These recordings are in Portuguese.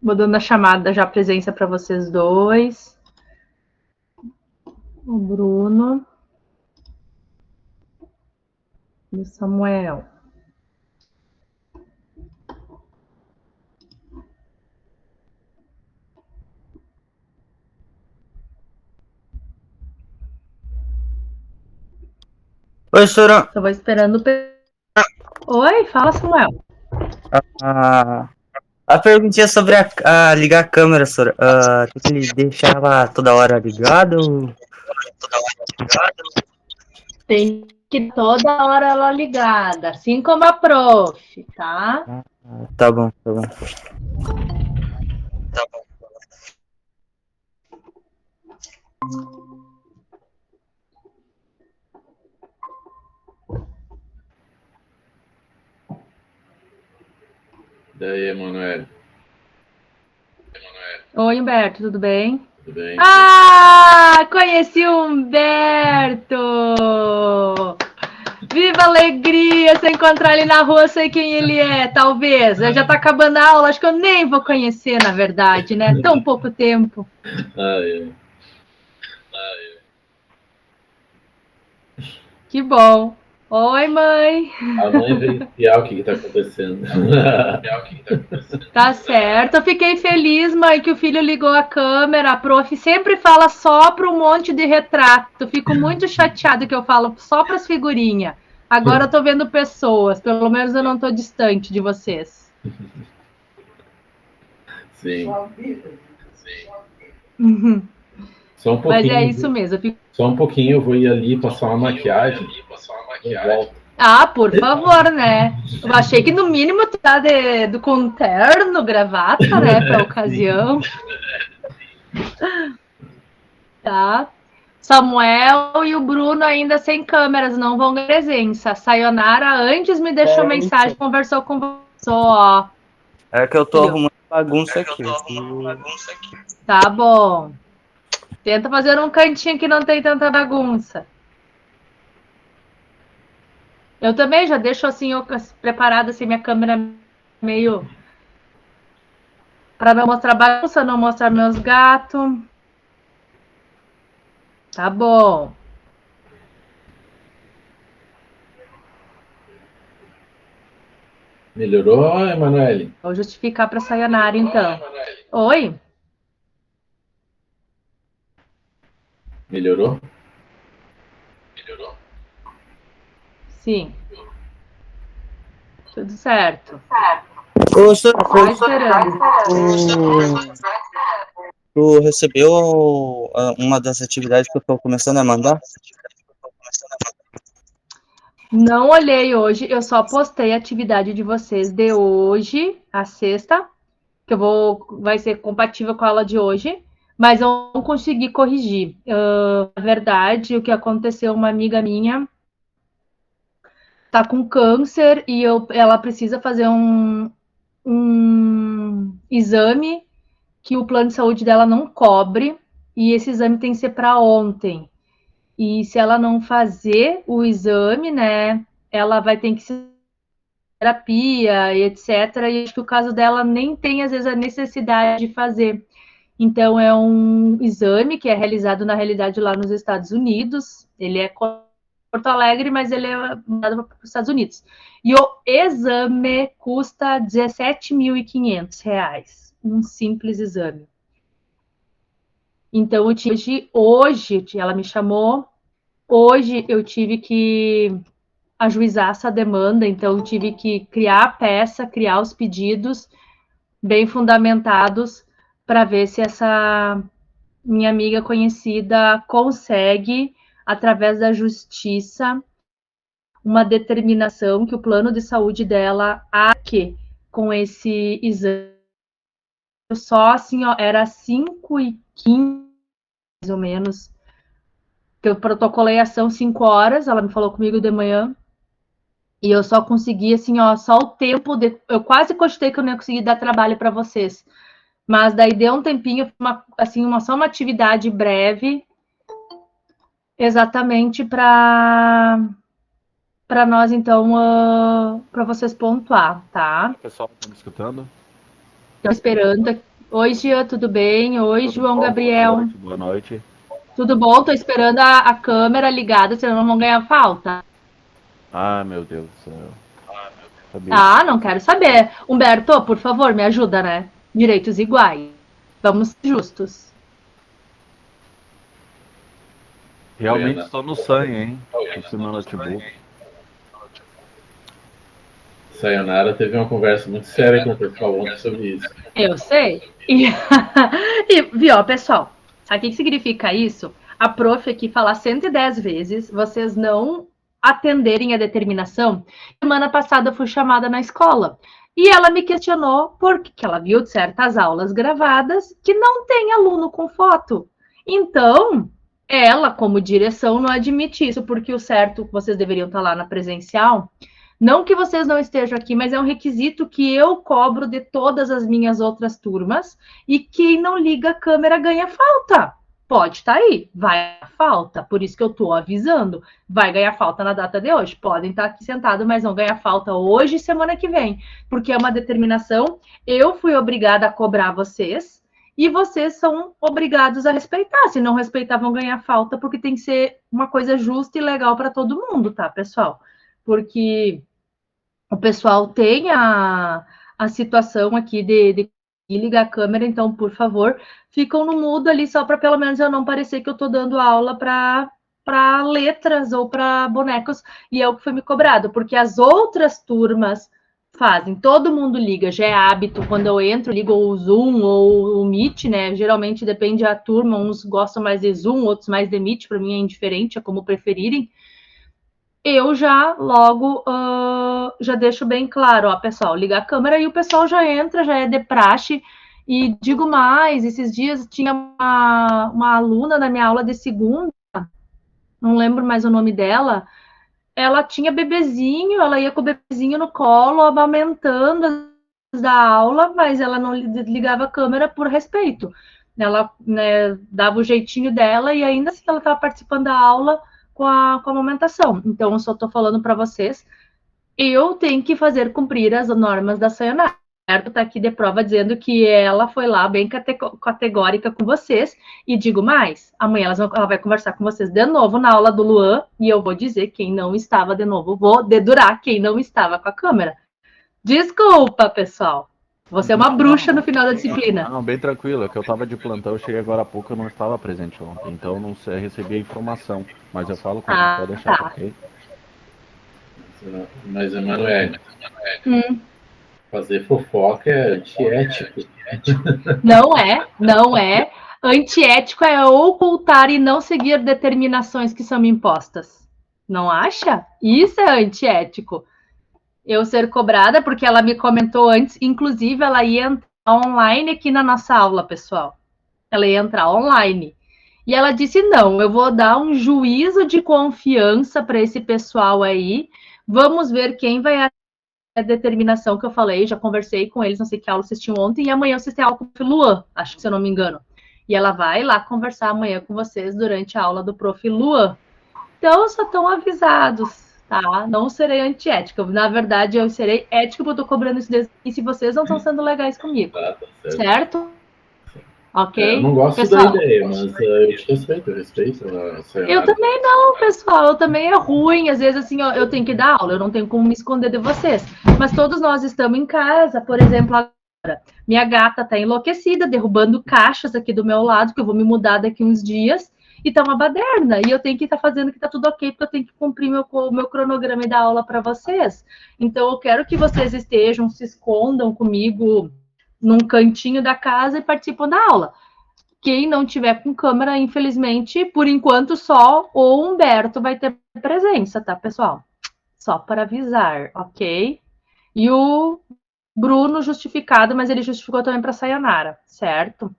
Vou dando a chamada já a presença para vocês dois. O Bruno e o Samuel. Oi, Sora. Estou esperando. Oi, fala, Samuel. A perguntinha sobre ligar a câmera, Sora. Tem que deixar ela toda hora ligada ou... Tem que toda hora ela ligada, assim como a prof, tá? Tá bom, tá bom. Daí, Emanuele. Oi, Humberto, tudo bem? Tudo bem? Ah, conheci o Humberto! Viva a alegria! Se eu encontrar ele na rua, eu sei quem ele é, talvez. Já tá acabando a aula, acho que eu nem vou conhecer, na verdade, né? Tão pouco tempo. Que bom. Oi, mãe. A mãe veio espiar o que tá acontecendo. Tá certo. Eu fiquei feliz, mãe, que o filho ligou a câmera. A prof sempre fala só para um monte de retrato. Fico muito chateada que eu falo só para as figurinhas. Agora eu tô vendo pessoas. Pelo menos eu não tô distante de vocês. Sim. Uhum. Só um pouquinho. Mas é isso mesmo. Só um pouquinho, eu vou ir ali passar uma maquiagem. Ah, por favor, né? Eu achei que no mínimo tu tá com terno, gravata, né, pra ocasião. Tá. Samuel e o Bruno ainda sem câmeras, não vão ter presença. Sayonara antes me deixou mensagem, conversou com você, ó. É que eu tô arrumando bagunça aqui. Tá bom. Tenta fazer um cantinho que não tem tanta bagunça. Eu também já deixo assim preparada assim minha câmera meio para não mostrar bagunça, não mostrar meus gatos. Tá bom. Melhorou, Emanuele? Vou justificar para Sayonara então. Oi? Melhorou? Sim. Tudo certo. Ô, Sora, Só esperando. tu recebeu uma das atividades que eu tô começando a mandar? Não olhei hoje, eu só postei a atividade de vocês de hoje, a sexta, que vai ser compatível com a aula de hoje, mas eu não consegui corrigir. Na verdade, o que aconteceu, uma amiga minha tá com câncer e ela precisa fazer um exame que o plano de saúde dela não cobre, e esse exame tem que ser para ontem. E se ela não fazer o exame, né, ela vai ter que ser terapia e etc. E acho que o caso dela nem tem, às vezes, a necessidade de fazer. Então, é um exame que é realizado, na realidade, lá nos Estados Unidos. Ele é Porto Alegre, mas ele é mandado para os Estados Unidos. E o exame custa R$ 17.500, um simples exame. Então, hoje, ela me chamou, hoje eu tive que ajuizar essa demanda, então tive que criar a peça, criar os pedidos bem fundamentados para ver se essa minha amiga conhecida consegue, através da justiça, uma determinação que o plano de saúde dela arque com esse exame. Só assim, ó, era 5h15, mais ou menos, que eu protocolei a ação 5 horas, ela me falou comigo de manhã, e eu só consegui, assim, ó, só o tempo eu quase cogitei que eu não ia conseguir dar trabalho para vocês. Mas daí deu um tempinho, só uma atividade breve, exatamente para nós, então, para vocês pontuar, tá? Pessoal, tá me escutando? Estou esperando. Oi, Jean, tudo bem? Oi, Tudo João bom? Gabriel. Boa noite. Tudo bom? Tô esperando a câmera ligada, senão não vão ganhar falta. Ah, meu Deus do céu. Sabia. Ah, não quero saber. Humberto, por favor, me ajuda, né? Direitos iguais. Vamos ser justos. Realmente Pena. estou no sangue, hein? Tô sem meu notebook. Sayonara teve uma conversa muito séria com o pessoal ontem sobre isso. Eu sei. E viu, pessoal, sabe o que significa isso? A prof aqui falar 110 vezes, vocês não atenderem a determinação. Semana passada eu fui chamada na escola e ela me questionou porque ela viu de certas aulas gravadas que não tem aluno com foto. Então, ela, como direção, não admite isso, porque o certo, vocês deveriam estar lá na presencial, não que vocês não estejam aqui, mas é um requisito que eu cobro de todas as minhas outras turmas, e quem não liga a câmera ganha falta. Pode estar aí, vai a falta. Por isso que eu estou avisando. Vai ganhar falta na data de hoje. Podem estar aqui sentados, mas não ganha falta hoje e semana que vem. Porque é uma determinação. Eu fui obrigada a cobrar vocês e vocês são obrigados a respeitar. Se não respeitar, vão ganhar falta, porque tem que ser uma coisa justa e legal para todo mundo, tá, pessoal? Porque o pessoal tem a situação aqui de ligar a câmera, então, por favor, ficam no mudo ali só para pelo menos eu não parecer que eu estou dando aula para letras ou para bonecos, e é o que foi me cobrado, porque as outras turmas fazem, todo mundo liga, já é hábito, quando eu entro, ligo o Zoom ou o Meet, né? Geralmente depende da turma, uns gostam mais de Zoom, outros mais de Meet, para mim é indiferente, é como preferirem. Eu já logo já deixo bem claro, ó, pessoal, liga a câmera e o pessoal já entra, já é de praxe. E digo mais, esses dias tinha uma aluna na minha aula de segunda, não lembro mais o nome dela, ela tinha bebezinho, ela ia com o bebezinho no colo, amamentando da aula, mas ela não ligava a câmera por respeito. Ela, né, dava o jeitinho dela e ainda assim ela estava participando da aula com a amamentação. Então, eu só estou falando para vocês, eu tenho que fazer cumprir as normas da Sayonara. Está aqui de prova dizendo que ela foi lá bem categórica com vocês. E digo mais, amanhã ela vai conversar com vocês de novo na aula do Luan e eu vou dizer quem não estava de novo. Vou dedurar quem não estava com a câmera. Desculpa, pessoal. Você é uma bruxa no final da disciplina. Não, bem tranquilo. É que eu tava de plantão, eu cheguei agora há pouco, eu não estava presente ontem. Então eu não sei, recebi a informação. Mas eu falo com ela, pode deixar, Tá. ok? Mas, Emanuele, fazer fofoca é antiético. Não é. Antiético é ocultar e não seguir determinações que são impostas. Não acha? Isso é antiético. Eu ser cobrada, porque ela me comentou antes, inclusive ela ia entrar online aqui na nossa aula, pessoal. Ela ia entrar online. E ela disse: não, eu vou dar um juízo de confiança para esse pessoal aí. Vamos ver quem vai a determinação que eu falei, já conversei com eles, não sei que aula vocês tinham ontem, e amanhã vocês têm aula com o Luan, acho que se eu não me engano. E ela vai lá conversar amanhã com vocês durante a aula do Prof. Luan. Então, só estão avisados, tá? Não serei antiética. Na verdade, eu serei ética porque eu tô cobrando isso desde e se vocês não estão sendo legais comigo. Tá certo. Certo? Ok? Eu não gosto pessoal, da ideia, mas eu te respeito, eu respeito a Sayonara. Eu também não, pessoal. Eu também é ruim. Às vezes, assim, eu tenho que dar aula, eu não tenho como me esconder de vocês. Mas todos nós estamos em casa, por exemplo, agora. Minha gata tá enlouquecida, derrubando caixas aqui do meu lado, que eu vou me mudar daqui uns dias. E tá uma baderna. E eu tenho que estar fazendo que tá tudo ok, porque eu tenho que cumprir meu cronograma e dar aula para vocês. Então, eu quero que vocês estejam, se escondam comigo num cantinho da casa e participam da aula. Quem não tiver com câmera, infelizmente, por enquanto só o Humberto vai ter presença, tá, pessoal? Só para avisar, ok? E o Bruno justificado, mas ele justificou também para Sayonara, certo?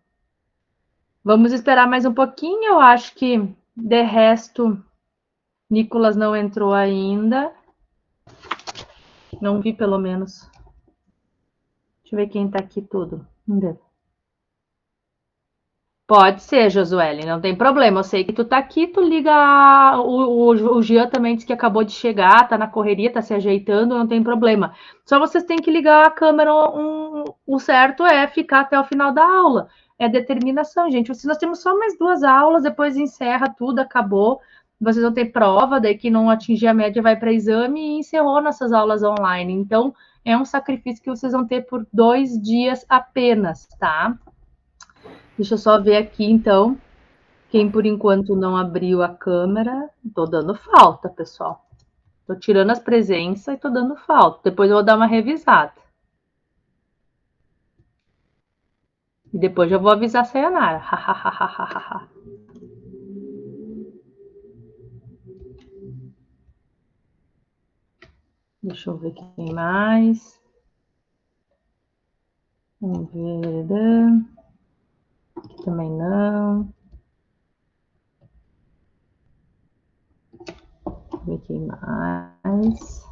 Vamos esperar mais um pouquinho, eu acho que de resto, Nicolas não entrou ainda. Não vi, pelo menos. Deixa eu ver quem tá aqui tudo. Vamos ver. Pode ser, Josuele, não tem problema. Eu sei que tu tá aqui, tu liga. O Jean também disse que acabou de chegar, tá na correria, tá se ajeitando, não tem problema. Só vocês têm que ligar a câmera. O certo é ficar até o final da aula. É determinação, gente. Nós temos só mais 2 aulas, depois encerra tudo, acabou. Vocês vão ter prova, daí que não atingir a média vai para exame e encerrou nossas aulas online. Então, é um sacrifício que vocês vão ter por 2 dias apenas, tá? Deixa eu só ver aqui, então, quem por enquanto não abriu a câmera. Tô dando falta, pessoal. Tô tirando as presenças e tô dando falta. Depois eu vou dar uma revisada. E depois eu vou avisar a Sayonara. Deixa eu ver quem mais. Vamos ver. Aqui também não. Vamos ver quem mais.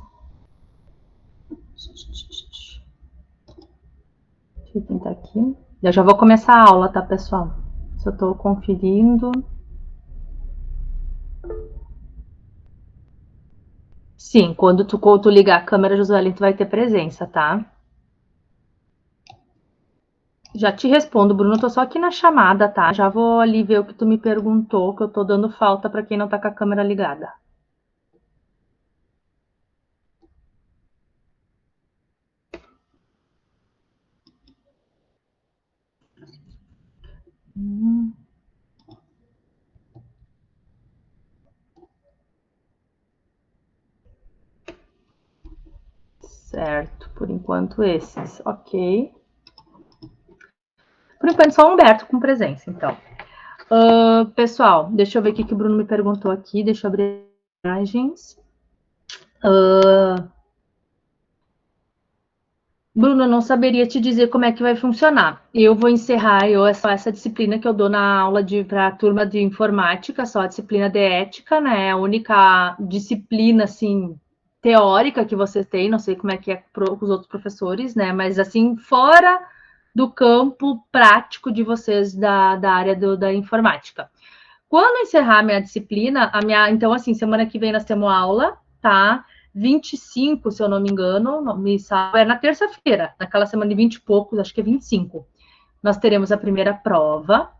Deixa eu tentar aqui. Eu já vou começar a aula, tá, pessoal? Só tô conferindo. Sim, quando tu ligar a câmera, Josueli, tu vai ter presença, tá? Já te respondo, Bruno, tô só aqui na chamada, tá? Já vou ali ver o que tu me perguntou, que eu tô dando falta para quem não tá com a câmera ligada. Certo, por enquanto esses, ok. Por enquanto só o Humberto com presença, então. Pessoal, deixa eu ver o que o Bruno me perguntou aqui, deixa eu abrir imagens. Bruno, eu não saberia te dizer como é que vai funcionar. Eu vou encerrar essa disciplina que eu dou na aula para a turma de informática, só a disciplina de ética, né? A única disciplina, assim, teórica que vocês têm, não sei como é que é para os outros professores, né? Mas, assim, fora do campo prático de vocês da área da informática. Quando encerrar a minha disciplina, então, assim, semana que vem nós temos aula, tá? 25, se eu não me engano, é na terça-feira, naquela semana de 20 e poucos, acho que é 25. Nós teremos a primeira prova.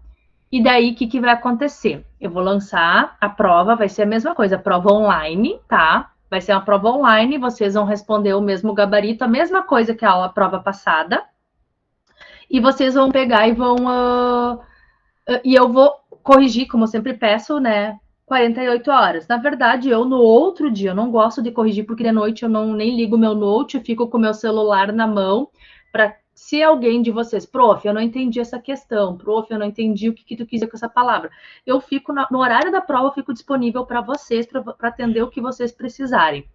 E daí, o que vai acontecer? Eu vou lançar a prova, vai ser a mesma coisa, prova online, tá? Vai ser uma prova online, vocês vão responder o mesmo gabarito, a mesma coisa que a prova passada. E vocês vão pegar e e eu vou corrigir, como eu sempre peço, né? 48 horas. Na verdade, eu no outro dia, eu não gosto de corrigir, porque de noite eu nem ligo o meu note, eu fico com o meu celular na mão, para se alguém de vocês, prof, eu não entendi essa questão, prof, eu não entendi o que tu quis dizer com essa palavra. Eu fico, no horário da prova, eu fico disponível para vocês, para atender o que vocês precisarem.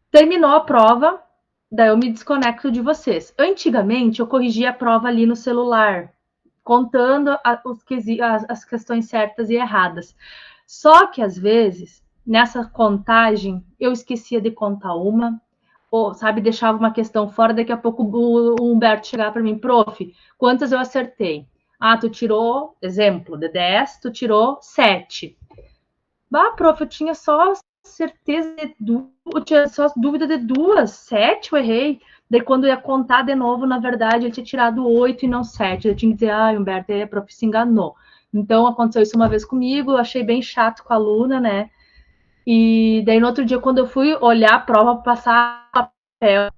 Terminou a prova, daí eu me desconecto de vocês. Antigamente, eu corrigia a prova ali no celular, contando as questões certas e erradas. Só que, às vezes, nessa contagem, eu esquecia de contar uma, ou, sabe, deixava uma questão fora, daqui a pouco o Humberto chegava para mim, prof, quantas eu acertei? Ah, tu tirou, exemplo, de 10, tu tirou 7. Bah, prof, eu tinha só certeza de 2, eu tinha só dúvida de 2, 7 eu errei. Daí, quando eu ia contar de novo, na verdade, eu tinha tirado 8 e não 7. Eu tinha que dizer, Humberto, a prof se enganou. Então, aconteceu isso uma vez comigo, eu achei bem chato com a aluna, né? E daí, no outro dia, quando eu fui olhar a prova, passar papel,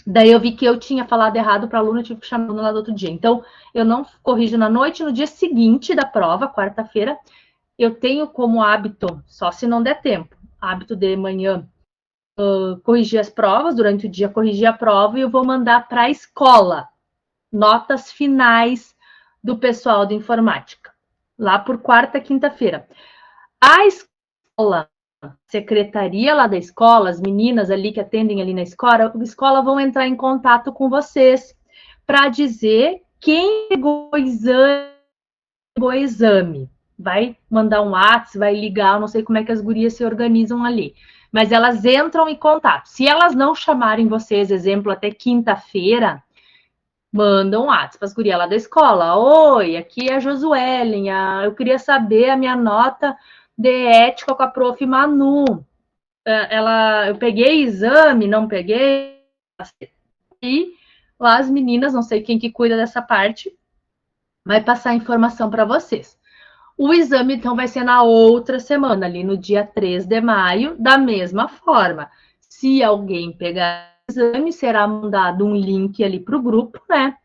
daí eu vi que eu tinha falado errado para a aluna, eu tive que chamar ela no outro dia. Então, eu não corrijo na noite, no dia seguinte da prova, quarta-feira, eu tenho como hábito, só se não der tempo, hábito de manhã, corrigir as provas, durante o dia corrigir a prova e eu vou mandar para a escola notas finais do pessoal de informática, lá por quarta, quinta-feira. A escola, secretaria lá da escola, as meninas ali que atendem ali na escola vão entrar em contato com vocês para dizer quem pegou o exame. Vai mandar um WhatsApp, vai ligar, eu não sei como é que as gurias se organizam ali. Mas elas entram em contato. Se elas não chamarem vocês, exemplo, até quinta-feira, Mandam um WhatsApp para as gurias lá da escola. Oi, aqui é a Josuelen. Eu queria saber a minha nota de ética com a prof. Manu. Eu peguei exame, não peguei. E lá as meninas, não sei quem que cuida dessa parte, vai passar a informação para vocês. O exame, então, vai ser na outra semana, ali no dia 3 de maio, da mesma forma. Se alguém pegar o exame, será mandado um link ali para o grupo, né?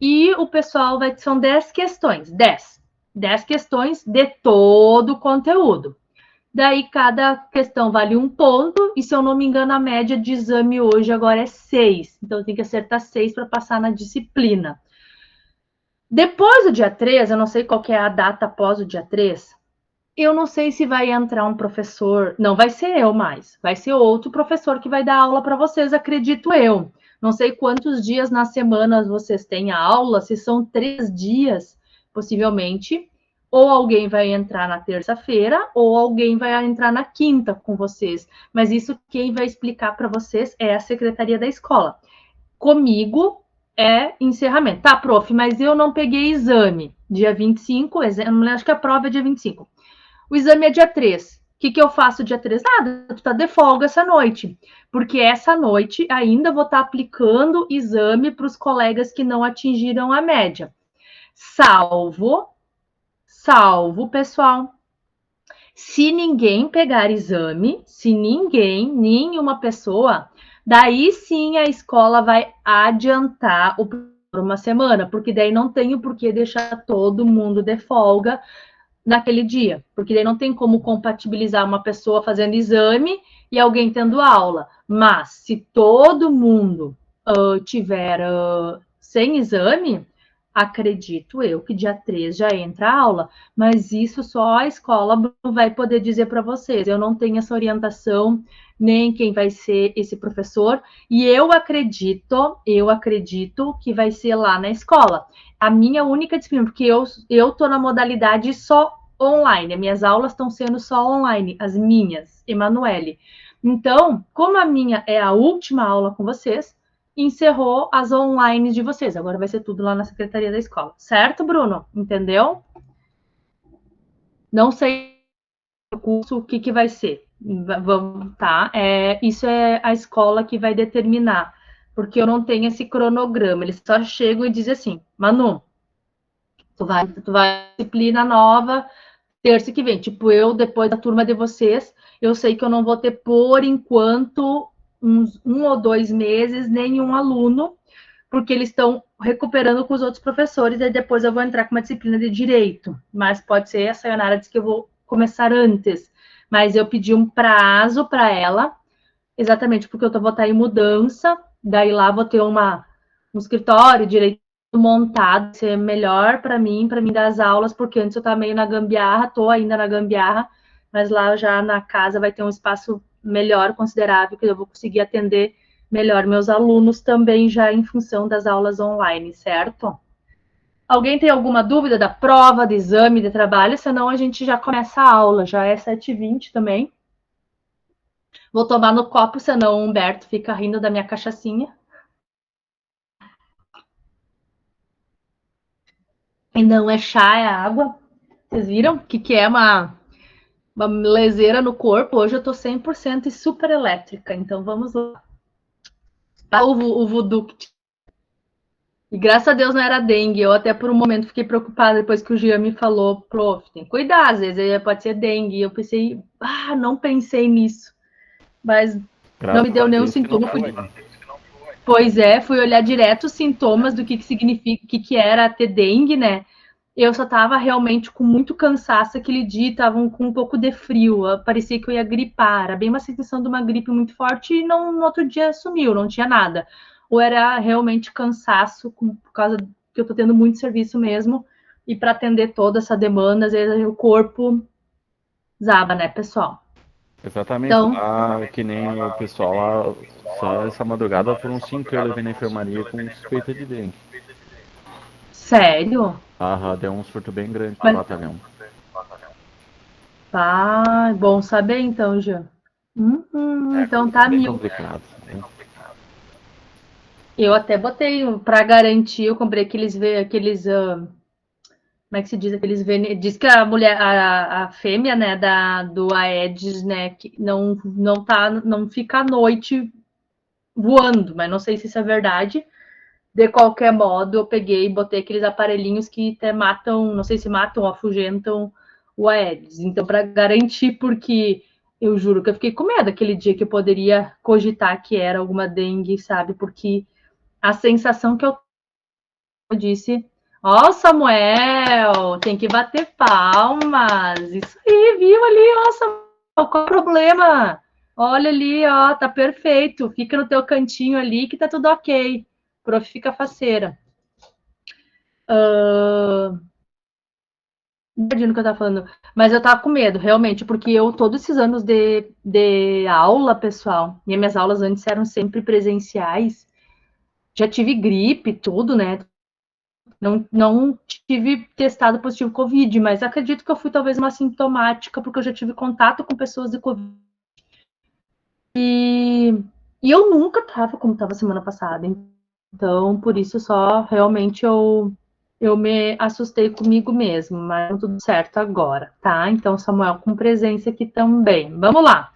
E o pessoal são 10 questões, 10 questões de todo o conteúdo. Daí, cada questão vale 1 ponto, e se eu não me engano, a média de exame hoje agora é 6. Então, tem que acertar 6 para passar na disciplina. Depois do dia 3, eu não sei qual que é a data após o dia 3, eu não sei se vai entrar um professor, não vai ser eu mais, vai ser outro professor que vai dar aula para vocês, acredito eu. Não sei quantos dias na semana vocês têm a aula, se são 3 dias, possivelmente, ou alguém vai entrar na terça-feira, ou alguém vai entrar na quinta com vocês. Mas isso quem vai explicar para vocês é a secretaria da escola. Comigo é encerramento. Tá, prof, mas eu não peguei exame. Dia 25, acho que a prova é dia 25. O exame é dia 3. O que eu faço dia 3? Nada, tu tá de folga essa noite. Porque essa noite ainda vou estar aplicando exame para os colegas que não atingiram a média. Salvo, pessoal, se ninguém pegar exame, se nenhuma pessoa, daí sim a escola vai adiantar por uma semana, porque daí não tenho por que deixar todo mundo de folga naquele dia, porque daí não tem como compatibilizar uma pessoa fazendo exame e alguém tendo aula. Mas se todo mundo tiver sem exame, acredito eu que dia 3 já entra a aula, mas isso só a escola vai poder dizer para vocês. Eu não tenho essa orientação, nem quem vai ser esse professor, e eu acredito que vai ser lá na escola. A minha única disciplina, porque eu tô na modalidade só online, as minhas aulas estão sendo só online, as minhas, Emanuele. Então, como a minha é a última aula com vocês, encerrou as online de vocês. Agora vai ser tudo lá na secretaria da escola. Certo, Bruno? Entendeu? Não sei o curso, o que vai ser. Vamos, tá? Isso é a escola que vai determinar, porque eu não tenho esse cronograma. Eles só chegam e dizem assim, Manu, tu vai disciplina nova terça que vem. Tipo, eu, depois da turma de vocês, eu sei que eu não vou ter, por enquanto, uns 1 ou 2 meses, nenhum aluno, porque eles estão recuperando com os outros professores, e depois eu vou entrar com uma disciplina de direito. Mas pode ser, a Sayonara disse que eu vou começar antes. Mas eu pedi um prazo para ela, exatamente porque eu vou estar em mudança, daí lá vou ter um escritório, direito montado, ser melhor para mim dar as aulas, porque antes eu estava meio na gambiarra, estou ainda na gambiarra, mas lá já na casa vai ter um espaço melhor, considerável, que eu vou conseguir atender melhor meus alunos também, já em função das aulas online, certo? Alguém tem alguma dúvida da prova, do exame, de trabalho? Senão a gente já começa a aula, já é 7h20 também. Vou tomar no copo, senão o Humberto fica rindo da minha cachaçinha. E não é chá, é água. Vocês viram o que é uma leseira no corpo? Hoje eu tô 100% e super elétrica, então vamos lá. O voodoo. E graças a Deus não era dengue. Eu até por um momento fiquei preocupada depois que o Jean me falou, prof, tem que cuidar, às vezes pode ser dengue. Eu pensei, não pensei nisso. Mas não me deu nenhum sintoma. Pois é, fui olhar direto os sintomas do que significa, o que era ter dengue, né? Eu só tava realmente com muito cansaço aquele dia, tava com um pouco de frio, parecia que eu ia gripar, era bem uma sensação de uma gripe muito forte e no outro dia sumiu, não tinha nada. Ou era realmente cansaço, por causa que eu tô tendo muito serviço mesmo, e para atender toda essa demanda, às vezes o corpo zaba, né, pessoal? Exatamente, então, que nem o pessoal lá, só essa madrugada foram 5 que eu levei na enfermaria com suspeita de dengue. Sério? Deu um surto bem grande no batalhão. Bom saber então, Jean. Então tá bem mil. complicado. Eu até botei, para garantir, eu comprei aqueles como é que se diz, aqueles diz que a mulher, a fêmea, né, do Aedes, né, que não fica à noite voando, mas não sei se isso é verdade. De qualquer modo, eu peguei e botei aqueles aparelhinhos que até matam, não sei se matam ou afugentam o Aedes. Então, para garantir, porque eu juro que eu fiquei com medo aquele dia que eu poderia cogitar que era alguma dengue, sabe? Porque a sensação que eu disse, ó, Samuel, tem que bater palmas. Isso aí, viu ali, ó, Samuel, qual é o problema? Olha ali, ó, tá perfeito. Fica no teu cantinho ali que tá tudo ok. Prof fica faceira. Não perdi no que eu tava falando. Mas eu tava com medo, realmente, porque eu, todos esses anos de aula, pessoal, e minhas aulas antes eram sempre presenciais, já tive gripe, tudo, né? Não tive testado positivo Covid, mas acredito que eu fui talvez uma sintomática, porque eu já tive contato com pessoas de Covid. E eu nunca tava como tava semana passada. Então, por isso só realmente eu me assustei comigo mesmo, mas tudo certo agora, tá? Então, Samuel com presença aqui também. Vamos lá.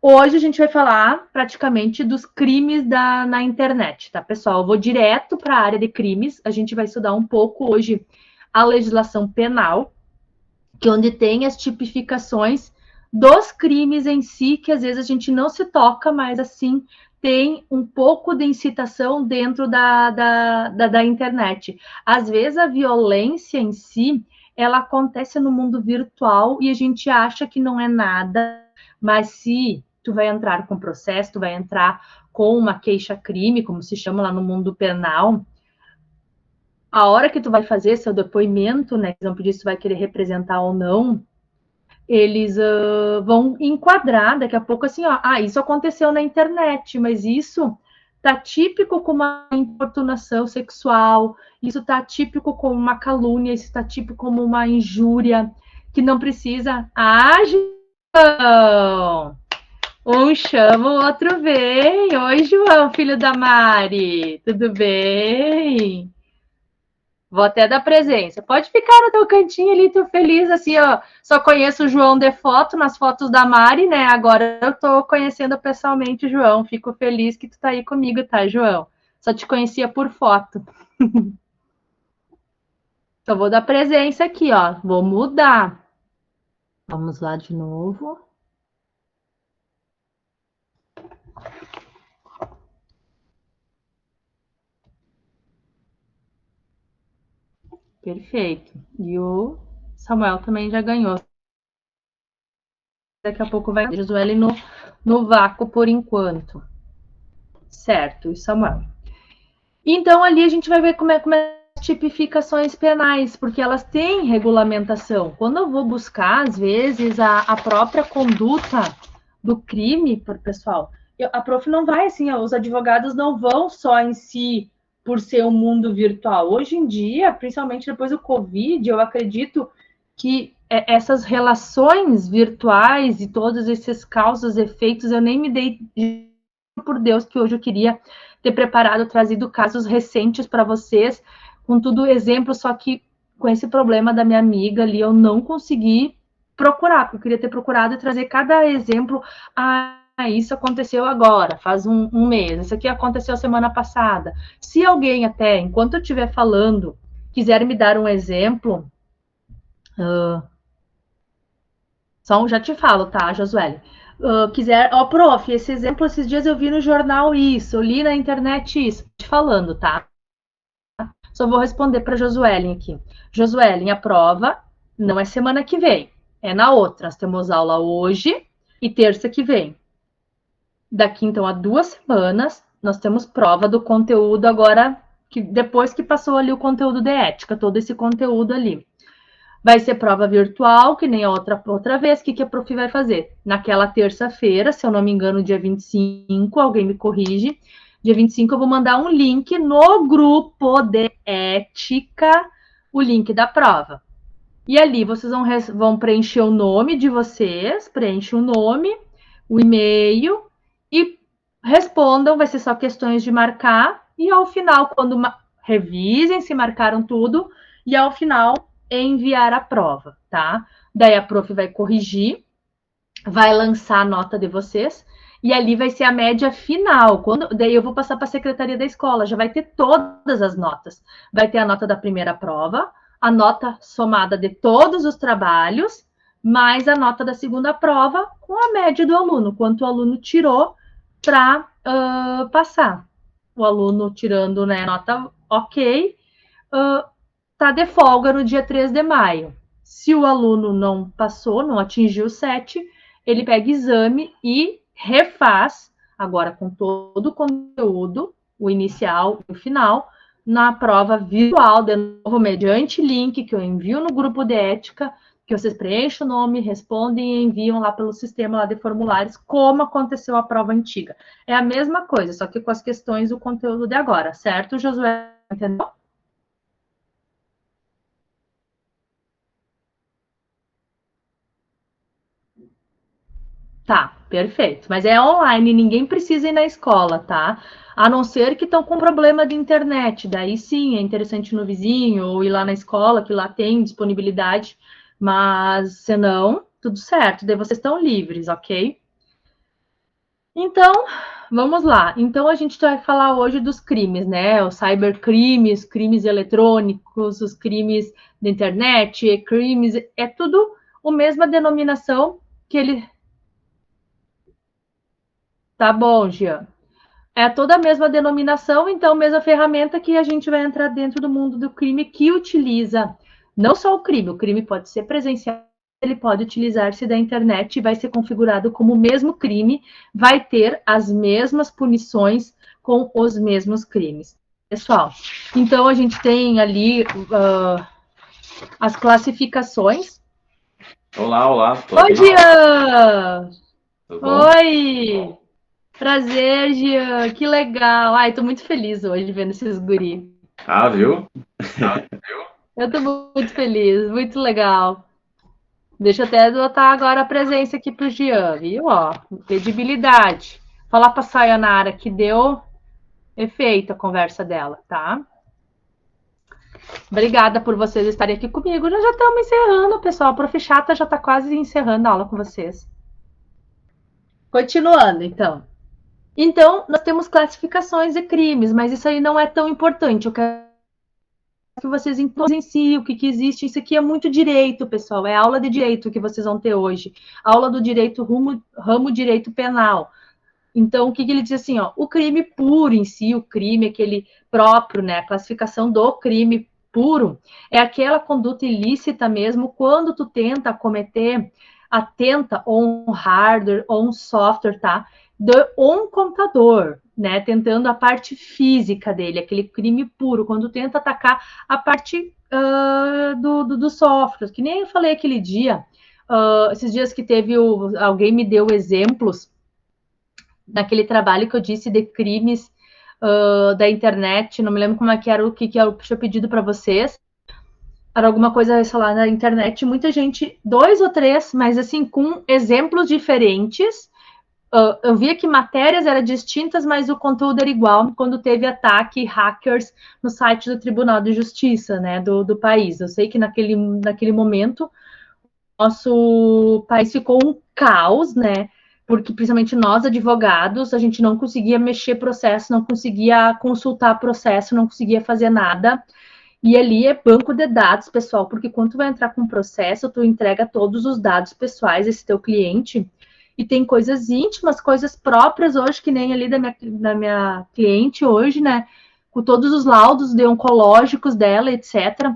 Hoje a gente vai falar praticamente dos crimes na internet, tá, pessoal? Eu vou direto para a área de crimes. A gente vai estudar um pouco hoje a legislação penal, que é onde tem as tipificações dos crimes em si, que às vezes a gente não se toca, mas assim tem um pouco de incitação dentro da internet. Às vezes a violência em si, ela acontece no mundo virtual e a gente acha que não é nada, mas se tu vai entrar com processo, tu vai entrar com uma queixa-crime, como se chama lá no mundo penal, a hora que tu vai fazer seu depoimento, né, que não pedir se tu vai querer representar ou não, eles vão enquadrar daqui a pouco assim, ó, isso aconteceu na internet, mas isso tá típico como uma importunação sexual, isso tá típico como uma calúnia, isso tá típico como uma injúria, que não precisa. João! Um chama, o outro vem. Oi, João, filho da Mari. Tudo bem? Vou até dar presença. Pode ficar no teu cantinho ali, tô feliz, assim, ó. Só conheço o João de foto, nas fotos da Mari, né? Agora eu tô conhecendo pessoalmente o João. Fico feliz que tu tá aí comigo, tá, João? Só te conhecia por foto. Então, vou dar presença aqui, ó. Vou mudar. Vamos lá de novo. Perfeito. E o Samuel também já ganhou. Daqui a pouco vai Josuele no vácuo por enquanto. Certo, e Samuel. Então, ali a gente vai ver como é as tipificações penais, porque elas têm regulamentação. Quando eu vou buscar, às vezes, a própria conduta do crime, pessoal, a prof não vai assim, os advogados não vão só em si por ser um mundo virtual. Hoje em dia, principalmente depois do Covid, eu acredito que essas relações virtuais e todos esses causos, efeitos, eu nem me dei por Deus que hoje eu queria ter preparado, trazido casos recentes para vocês, com tudo exemplo, só que com esse problema da minha amiga ali, eu não consegui procurar, porque eu queria ter procurado e trazer cada exemplo. Isso aconteceu agora, faz um mês, isso aqui aconteceu semana passada. Se alguém até, enquanto eu estiver falando, quiser me dar um exemplo, só já te falo, tá, Josuele? Quiser, prof, esse exemplo, esses dias eu vi no jornal isso, eu li na internet isso, te falando, tá? Só vou responder para Josuelen aqui. Josuelen, a prova não é semana que vem, é na outra. Nós temos aula hoje e terça que vem. Daqui, então, a 2 semanas, nós temos prova do conteúdo agora, que depois que passou ali o conteúdo de ética, todo esse conteúdo ali. Vai ser prova virtual, que nem a outra vez. O que a prof vai fazer? Naquela terça-feira, se eu não me engano, dia 25, alguém me corrige. Dia 25 eu vou mandar um link no grupo de ética, o link da prova. E ali vocês vão preencher o nome de vocês, preenchem o nome, o e-mail e respondam, vai ser só questões de marcar e ao final, quando revisem se marcaram tudo, e ao final enviar a prova, tá? Daí a prof vai corrigir, vai lançar a nota de vocês, e ali vai ser a média final. Daí eu vou passar para a secretaria da escola, já vai ter todas as notas. Vai ter a nota da primeira prova, a nota somada de todos os trabalhos, mais a nota da segunda prova, com a média do aluno, quanto o aluno tirou para passar. O aluno tirando, né, nota ok, tá de folga no dia 3 de maio. Se o aluno não passou, não atingiu o 7, ele pega exame e refaz, agora com todo o conteúdo, o inicial e o final, na prova virtual, de novo, mediante link que eu envio no grupo de ética, que vocês preenchem o nome, respondem e enviam lá pelo sistema lá de formulários, como aconteceu a prova antiga. É a mesma coisa, só que com as questões do conteúdo de agora, certo, Josué? Entendeu? Tá, perfeito. Mas é online, ninguém precisa ir na escola, tá? A não ser que estão com problema de internet. Daí sim, é interessante ir no vizinho ou ir lá na escola, que lá tem disponibilidade. Mas, se não, tudo certo. Daí vocês estão livres, ok? Então, vamos lá. Então, a gente vai falar hoje dos crimes, né? Os cybercrimes, crimes eletrônicos, os crimes da internet, crimes... É tudo a mesma denominação que ele... Tá bom, Jean. É toda a mesma denominação, então, mesma ferramenta que a gente vai entrar dentro do mundo do crime que utiliza não só o crime pode ser presencial, ele pode utilizar-se da internet e vai ser configurado como o mesmo crime, vai ter as mesmas punições com os mesmos crimes. Pessoal, então a gente tem ali as classificações. Olá. Oi, Jean! Oi! Prazer, Jean, que legal. Ai, tô muito feliz hoje vendo esses guri. Ah, viu? Eu tô muito feliz, muito legal. Deixa eu até adotar agora a presença aqui pro Jean, viu? Ó, credibilidade. Falar pra Sayonara que deu efeito a conversa dela, tá? Obrigada por vocês estarem aqui comigo. Nós já estamos encerrando, pessoal. A Prof. Chata já tá quase encerrando a aula com vocês. Continuando, então. Então, nós temos classificações de crimes, mas isso aí não é tão importante. Eu quero que vocês entendam em si o que existe. Isso aqui é muito direito, pessoal. É aula de direito que vocês vão ter hoje. Aula do direito, ramo direito penal. Então, o que ele diz assim, ó, o crime puro em si, o crime, aquele próprio, né, a classificação do crime puro, é aquela conduta ilícita mesmo quando tu tenta cometer, atenta ou um hardware ou um software, tá? Ou um computador, né? Tentando a parte física dele, aquele crime puro, quando tenta atacar a parte do software, que nem eu falei aquele dia, esses dias que teve alguém me deu exemplos naquele trabalho que eu disse de crimes da internet, não me lembro como é que era o que eu tinha pedido para vocês, era alguma coisa, sei lá, na internet, muita gente, 2 ou 3, mas assim, com exemplos diferentes. Eu via que matérias eram distintas, mas o conteúdo era igual quando teve ataque hackers no site do Tribunal de Justiça, né, do país. Eu sei que naquele momento nosso país ficou um caos, né, porque principalmente nós advogados, a gente não conseguia mexer processo, não conseguia consultar processo, não conseguia fazer nada. E ali é banco de dados, pessoal, porque quando tu vai entrar com um processo, tu entrega todos os dados pessoais desse teu cliente, e tem coisas íntimas, coisas próprias hoje, que nem ali da minha cliente hoje, né? Com todos os laudos de oncológicos dela, etc.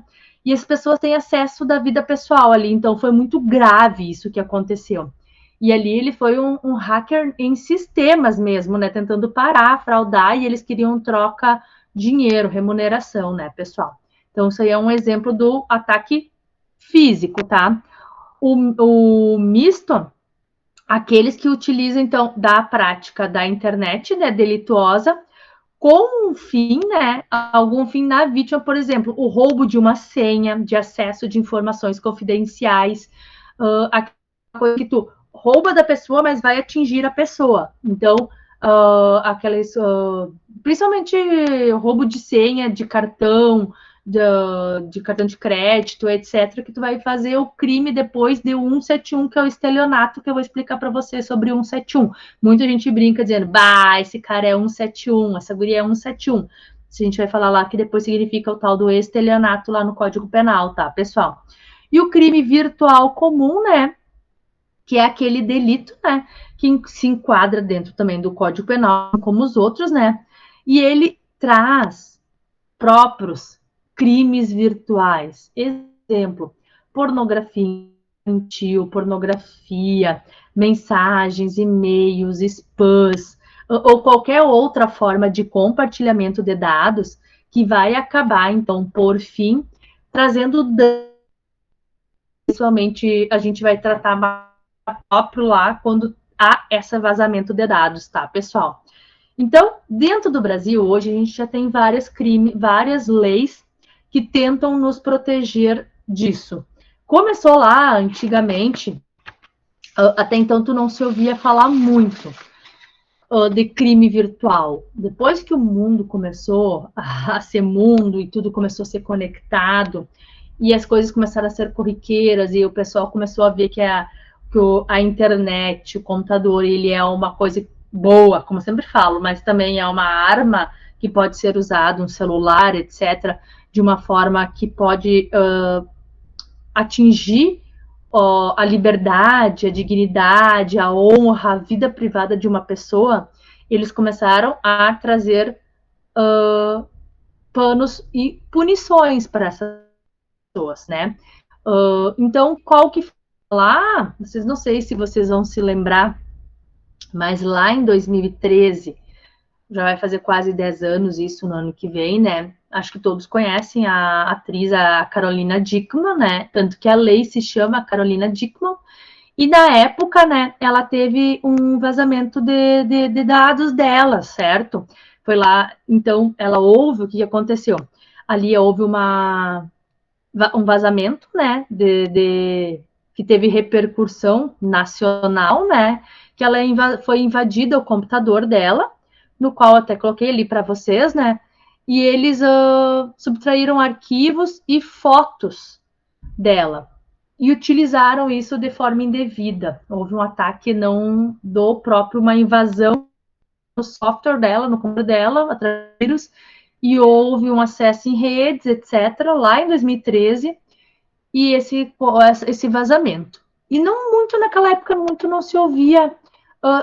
E as pessoas têm acesso da vida pessoal ali, então foi muito grave isso que aconteceu. E ali ele foi um hacker em sistemas mesmo, né? Tentando parar, fraudar, e eles queriam troca dinheiro, remuneração, né, pessoal? Então, isso aí é um exemplo do ataque físico, tá? O misto, aqueles que utilizam, então, da prática da internet, né, delituosa, com um fim, né, algum fim na vítima, por exemplo, o roubo de uma senha, de acesso de informações confidenciais, a coisa que tu rouba da pessoa, mas vai atingir a pessoa. Então, principalmente roubo de senha de cartão, de cartão de crédito, etc., que tu vai fazer o crime depois de 171, que é o estelionato, que eu vou explicar para você sobre 171. Muita gente brinca dizendo, bah, esse cara é 171, essa guria é 171. A gente vai falar lá que depois significa o tal do estelionato lá no Código Penal, tá, pessoal? E o crime virtual comum, né, que é aquele delito, né, que se enquadra dentro também do Código Penal, como os outros, né, e ele traz próprios crimes virtuais. Exemplo, pornografia infantil, pornografia, mensagens, e-mails, spams, ou qualquer outra forma de compartilhamento de dados que vai acabar, então, por fim, trazendo danos. Principalmente, a gente vai tratar mais próprio lá quando há esse vazamento de dados, tá, pessoal? Então, dentro do Brasil, hoje, a gente já tem várias leis que tentam nos proteger disso. Começou lá, antigamente, até então tu não se ouvia falar muito de crime virtual. Depois que o mundo começou a ser mundo e tudo começou a ser conectado, e as coisas começaram a ser corriqueiras, e o pessoal começou a ver que a internet, o computador, ele é uma coisa boa, como eu sempre falo, mas também é uma arma que pode ser usada, um celular, etc., de uma forma que pode atingir a liberdade, a dignidade, a honra, a vida privada de uma pessoa. Eles começaram a trazer panos e punições para essas pessoas, né? Então, qual que lá, vocês não sei se vocês vão se lembrar, mas lá em 2013, já vai fazer quase 10 anos isso no ano que vem, né? Acho que todos conhecem a atriz, a Carolina Dickman, né? Tanto que a lei se chama Carolina Dickman. E na época, né, ela teve um vazamento de dados dela, certo? Foi lá, então, ela ouve o que aconteceu. Ali houve um vazamento, né, que teve repercussão nacional, né, que ela foi invadida o computador dela, no qual até coloquei ali para vocês, né, e eles subtraíram arquivos e fotos dela e utilizaram isso de forma indevida. Houve um ataque não do próprio, uma invasão no software dela, no computador dela, através e houve um acesso em redes, etc., lá em 2013, e esse vazamento. E não muito naquela época, muito não se ouvia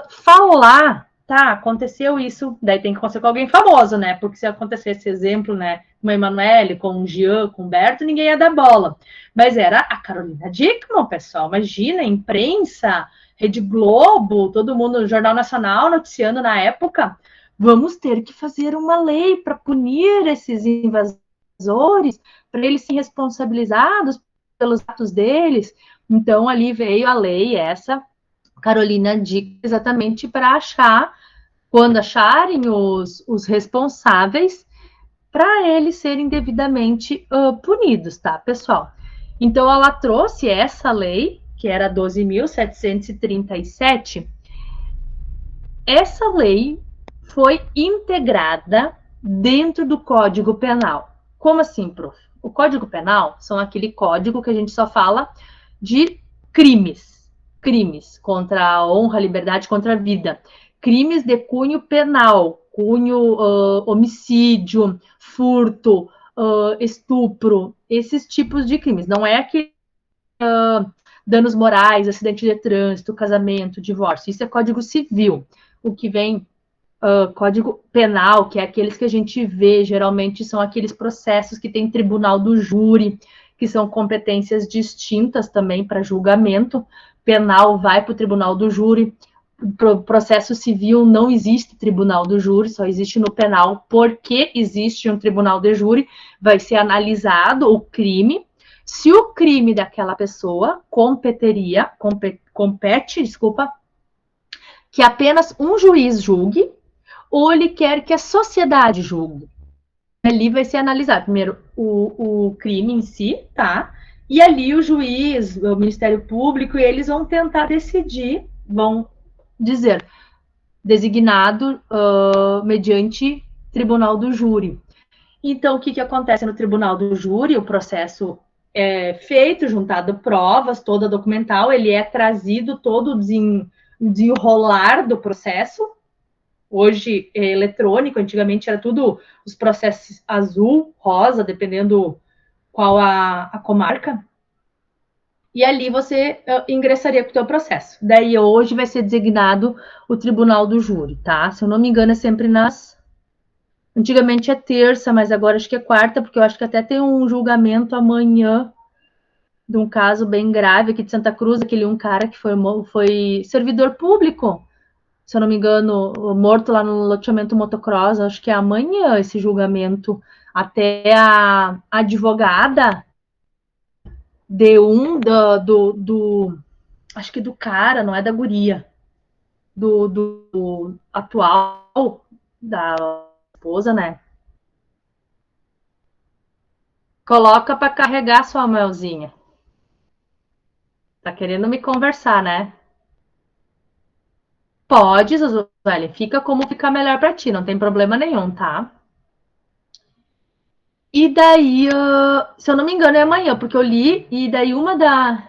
falar, tá, aconteceu isso, daí tem que acontecer com alguém famoso, né, porque se acontecer esse exemplo, né, com a Emanuele, com o Jean, com o Humberto, ninguém ia dar bola. Mas era a Carolina Dickman, pessoal, imagina, imprensa, Rede Globo, todo mundo, Jornal Nacional noticiando na época, vamos ter que fazer uma lei para punir esses invasores, para eles serem responsabilizados pelos atos deles. Então, ali veio a lei, essa, Carolina Dickman, exatamente para achar, quando acharem os responsáveis, para eles serem devidamente punidos, tá, pessoal? Então, ela trouxe essa lei, que era 12.737. Essa lei foi integrada dentro do Código Penal. Como assim, prof? O Código Penal são aquele código que a gente só fala de crimes contra a honra, a liberdade, contra a vida. Crimes de cunho penal, cunho homicídio, furto, estupro, esses tipos de crimes. Não é aquele danos morais, acidente de trânsito, casamento, divórcio. Isso é Código Civil. O que vem Código Penal, que é aqueles que a gente vê, geralmente são aqueles processos que tem tribunal do júri, que são competências distintas também para julgamento. Penal vai para o tribunal do júri. Pro processo civil não existe tribunal do júri, só existe no penal. Porque existe um tribunal de júri, vai ser analisado o crime. Se o crime daquela pessoa compete, que apenas um juiz julgue, ou ele quer que a sociedade julgue. Ali vai ser analisado primeiro o crime em si, tá? E ali o juiz, o Ministério Público, eles vão tentar decidir, vão dizer, designado mediante tribunal do júri. Então, o que acontece no tribunal do júri? O processo é feito, juntado provas, toda documental, ele é trazido todo o desenrolar do processo. Hoje é eletrônico, antigamente era tudo os processos azul, rosa, dependendo qual a comarca. E ali você ingressaria com o teu processo. Daí hoje vai ser designado o tribunal do júri, tá? Se eu não me engano, é sempre antigamente é terça, mas agora acho que é quarta, porque eu acho que até tem um julgamento amanhã de um caso bem grave aqui de Santa Cruz, um cara que foi servidor público, se eu não me engano, morto lá no loteamento motocross. Acho que é amanhã esse julgamento. Até a advogada acho que do cara, não é da guria, do atual, da esposa, né? Coloca para carregar sua Melzinha. Tá querendo me conversar, né? Pode, Zuzueli. Fica como ficar melhor para ti, não tem problema nenhum, tá? E daí, se eu não me engano, é amanhã, porque eu li, e daí uma da...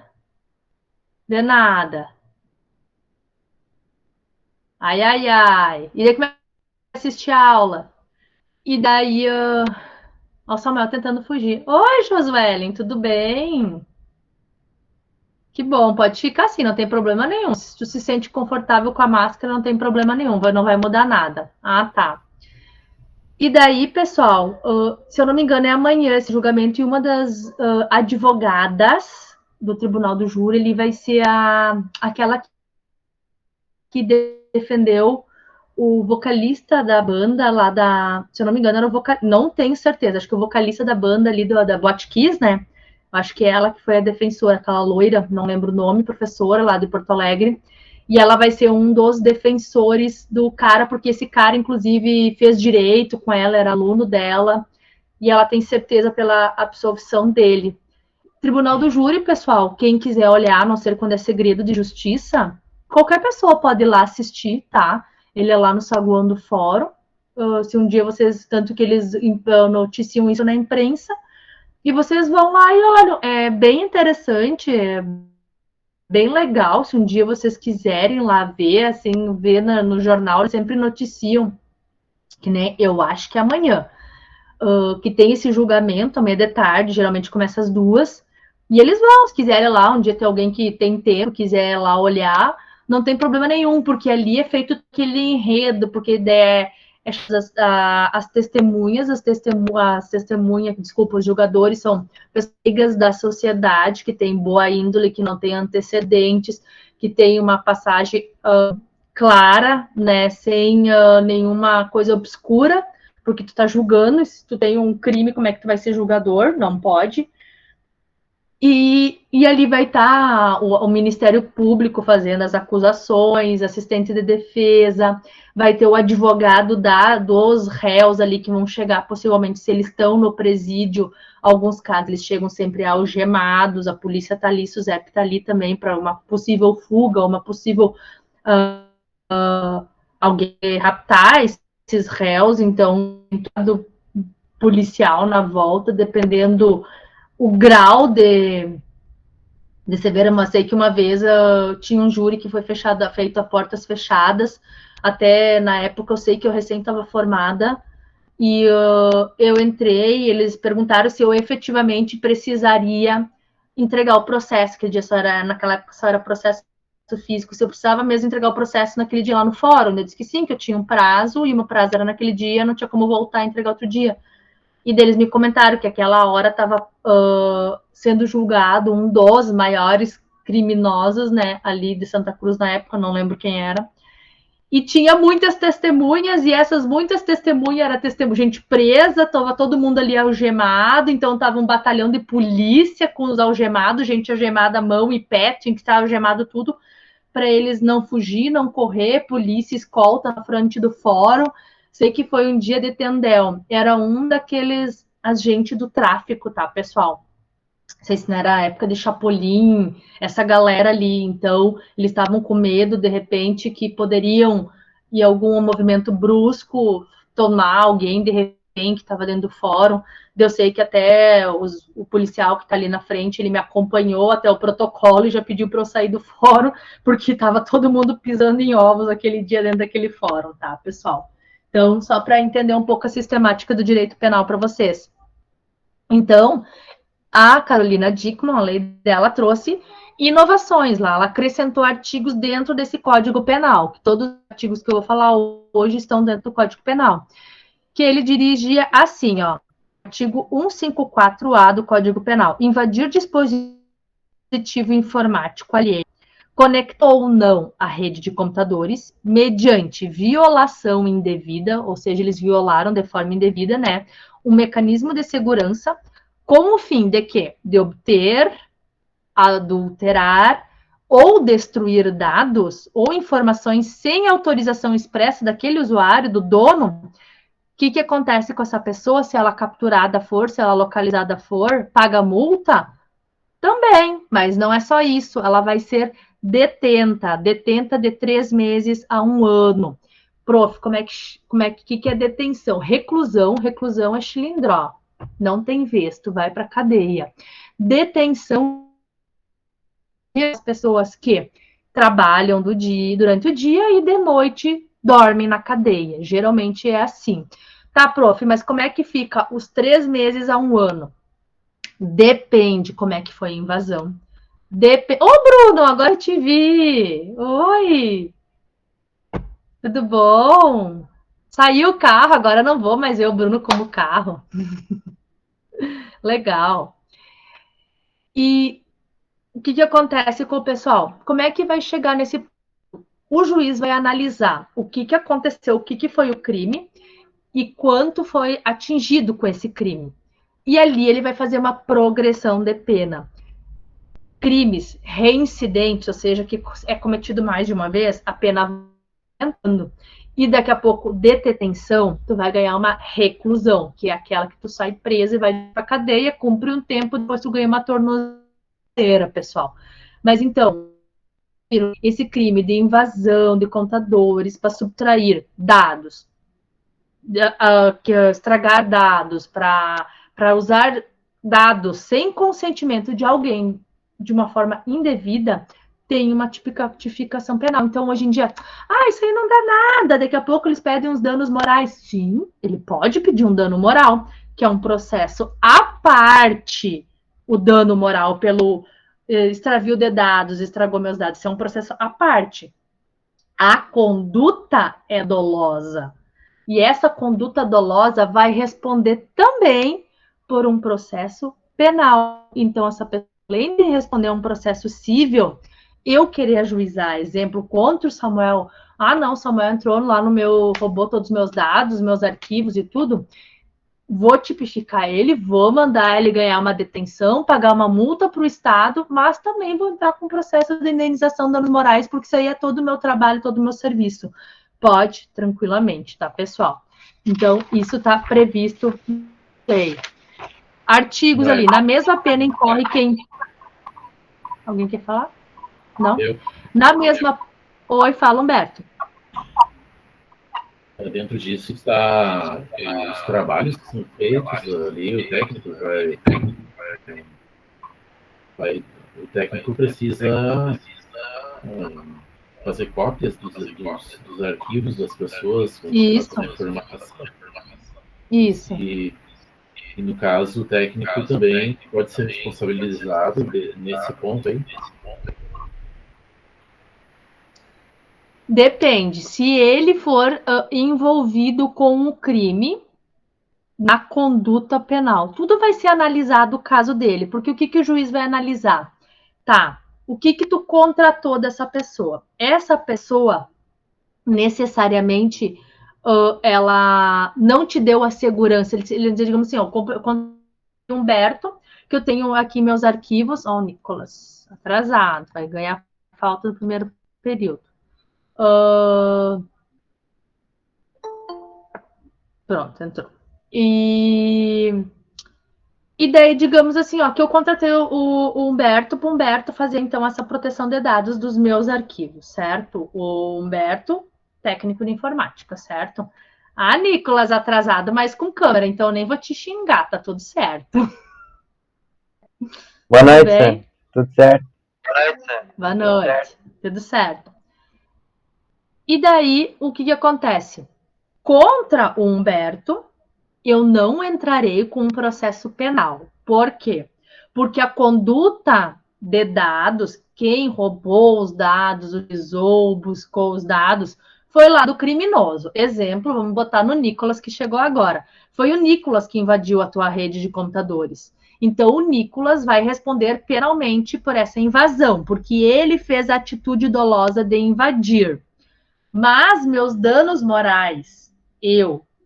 De nada. Ai, ai, ai. E daí como é que vai assistir a aula? E daí, ó, o Samuel tentando fugir. Oi, Josuelen, tudo bem? Que bom, pode ficar assim, não tem problema nenhum. Se tu se sente confortável com a máscara, não tem problema nenhum, não vai mudar nada. Ah, tá. E daí, pessoal, se eu não me engano, é amanhã esse julgamento, e uma das advogadas do Tribunal do Júri, ele vai ser aquela que defendeu o vocalista da banda lá se eu não me engano, era o vocalista, não tenho certeza, acho que o vocalista da banda ali da Botkiss, né? Acho que é ela que foi a defensora, aquela loira, não lembro o nome, professora lá de Porto Alegre. E ela vai ser um dos defensores do cara, porque esse cara, inclusive, fez direito com ela, era aluno dela, e ela tem certeza pela absolvição dele. Tribunal do Júri, pessoal, quem quiser olhar, a não ser quando é segredo de justiça, qualquer pessoa pode ir lá assistir, tá? Ele é lá no saguão do fórum. Se um dia vocês, tanto que eles noticiam isso na imprensa, e vocês vão lá e olham. É bem interessante, é bem legal. Se um dia vocês quiserem lá ver, assim, ver no jornal, eles sempre noticiam, que nem eu acho que é amanhã, que tem esse julgamento, à meia da tarde, geralmente começa às 2, e eles vão, se quiserem lá, um dia tem alguém que tem tempo, quiser lá olhar, não tem problema nenhum, porque ali é feito aquele enredo, porque as testemunhas, desculpa, os jogadores são pessoas da sociedade, que tem boa índole, que não tem antecedentes, que tem uma passagem clara, né, sem nenhuma coisa obscura, porque tu tá julgando, e se tu tem um crime, como é que tu vai ser julgador? Não pode. E ali vai estar o Ministério Público fazendo as acusações, assistente de defesa, vai ter o advogado dos réus ali que vão chegar, possivelmente, se eles estão no presídio, alguns casos eles chegam sempre algemados, a polícia está ali, o ZEP está ali também para uma possível fuga, uma possível alguém raptar esses réus, então do policial na volta, dependendo o grau de severa, mas sei que uma vez tinha um júri que foi feito a portas fechadas, até na época eu sei que eu recém estava formada, e eu entrei, eles perguntaram se eu efetivamente precisaria entregar o processo, que dia só era, naquela época só era processo físico, se eu precisava mesmo entregar o processo naquele dia lá no fórum. Eu disse que sim, que eu tinha um prazo, e o meu prazo era naquele dia, não tinha como voltar a entregar outro dia. E deles me comentaram que aquela hora estava sendo julgado um dos maiores criminosos, né, ali de Santa Cruz na época, não lembro quem era. E tinha muitas testemunhas, e essas muitas testemunhas era gente presa, estava todo mundo ali algemado, então estava um batalhão de polícia com os algemados, gente algemada mão e pé, tinha que estar algemado tudo, para eles não fugir, não correr, polícia escolta na frente do fórum. Sei que foi um dia de Tendel, era um daqueles agentes do tráfico, tá, pessoal? Não sei se não era a época de Chapolin, essa galera ali, então eles estavam com medo, de repente, que poderiam e algum movimento brusco tomar alguém de repente que estava dentro do fórum. Eu sei que até o policial que está ali na frente, ele me acompanhou até o protocolo e já pediu para eu sair do fórum, porque estava todo mundo pisando em ovos aquele dia dentro daquele fórum, tá, pessoal? Então, só para entender um pouco a sistemática do direito penal para vocês. Então, a Carolina Dickmann, a lei dela, trouxe inovações lá. Ela acrescentou artigos dentro desse Código Penal, que todos os artigos que eu vou falar hoje estão dentro do Código Penal. Que ele dirigia assim, ó, artigo 154A do Código Penal. Invadir dispositivo informático alheio, conectou ou não a rede de computadores, mediante violação indevida, ou seja, eles violaram de forma indevida, né, um mecanismo de segurança, com o fim de quê? De obter, adulterar ou destruir dados ou informações sem autorização expressa daquele usuário, do dono. O que acontece com essa pessoa se ela capturada for, se ela localizada for, paga multa? Também, mas não é só isso, ela vai ser detenta de 3 meses a 1 ano. Prof, que é detenção? Reclusão é chilindró, não tem vez, tu vai para cadeia. Detenção as pessoas que trabalham durante o dia e de noite dormem na cadeia. Geralmente é assim. Tá, prof, mas como é que fica os 3 meses a 1 ano? Depende como é que foi a invasão. Ô, Bruno, agora te vi. Oi. Tudo bom? Saiu o carro, agora não vou mais ver o Bruno como carro. Legal. E o que acontece com o pessoal? Como é que vai chegar nesse... O juiz vai analisar o que aconteceu, o que foi o crime e quanto foi atingido com esse crime. E ali ele vai fazer uma progressão de pena. Crimes reincidentes, ou seja, que é cometido mais de uma vez, a pena vai aumentando. E daqui a pouco, de detenção, tu vai ganhar uma reclusão, que é aquela que tu sai preso e vai pra cadeia, cumpre um tempo, depois tu ganha uma tornozeleira, pessoal. Mas então, esse crime de invasão de computadores para subtrair dados, estragar dados, para usar dados sem consentimento de alguém de uma forma indevida, tem uma tipificação penal. Então, hoje em dia, isso aí não dá nada, daqui a pouco eles pedem uns danos morais. Sim, ele pode pedir um dano moral, que é um processo à parte, o dano moral pelo extravio de dados, estragou meus dados, isso é um processo à parte. A conduta é dolosa. E essa conduta dolosa vai responder também por um processo penal. Então, essa pessoa, além de responder a um processo civil, eu querer ajuizar, exemplo, contra o Samuel. Não, Samuel entrou lá no meu, roubou todos os meus dados, meus arquivos e tudo. Vou tipificar ele, vou mandar ele ganhar uma detenção, pagar uma multa para o Estado, mas também vou entrar com o processo de indenização de danos morais, porque isso aí é todo o meu trabalho, todo o meu serviço. Pode, tranquilamente, tá, pessoal? Então, isso está previsto na lei. Artigos ali, na mesma pena incorre quem... Alguém quer falar? Não? Eu. Na mesma... Oi, fala, Humberto. Dentro disso está os trabalhos que são feitos ali, o técnico o técnico precisa fazer cópias dos arquivos das pessoas com informação. Isso. E no caso, o técnico também pode ser responsabilizado nesse ponto aí. Depende. Se ele for envolvido com um crime na conduta penal, tudo vai ser analisado o caso dele, porque o que o juiz vai analisar? Tá, o que tu contratou dessa pessoa? Essa pessoa, necessariamente, ela não te deu a segurança. Ele digamos assim, eu Humberto, que eu tenho aqui meus arquivos. Nicolas, atrasado, vai ganhar falta no primeiro período. Pronto, entrou. E daí, digamos assim, que eu contratei o Humberto para o Humberto fazer, então, essa proteção de dados dos meus arquivos, certo? O Humberto técnico de informática, certo? Ah, Nicolas, atrasado, mas com câmera, então eu nem vou te xingar, tá tudo certo. Boa Tudo noite, bem? Sam. Tudo certo? Boa noite. Tudo certo. E daí, o que acontece? Contra o Humberto, eu não entrarei com um processo penal. Por quê? Porque a de dados, quem roubou os dados, utilizou, buscou os dados, foi lá do criminoso. Exemplo, vamos botar no Nicolas que chegou agora. Foi o Nicolas que invadiu a tua rede de computadores. Então, o Nicolas vai responder penalmente por essa invasão, porque ele fez a atitude dolosa de invadir. Mas meus danos morais,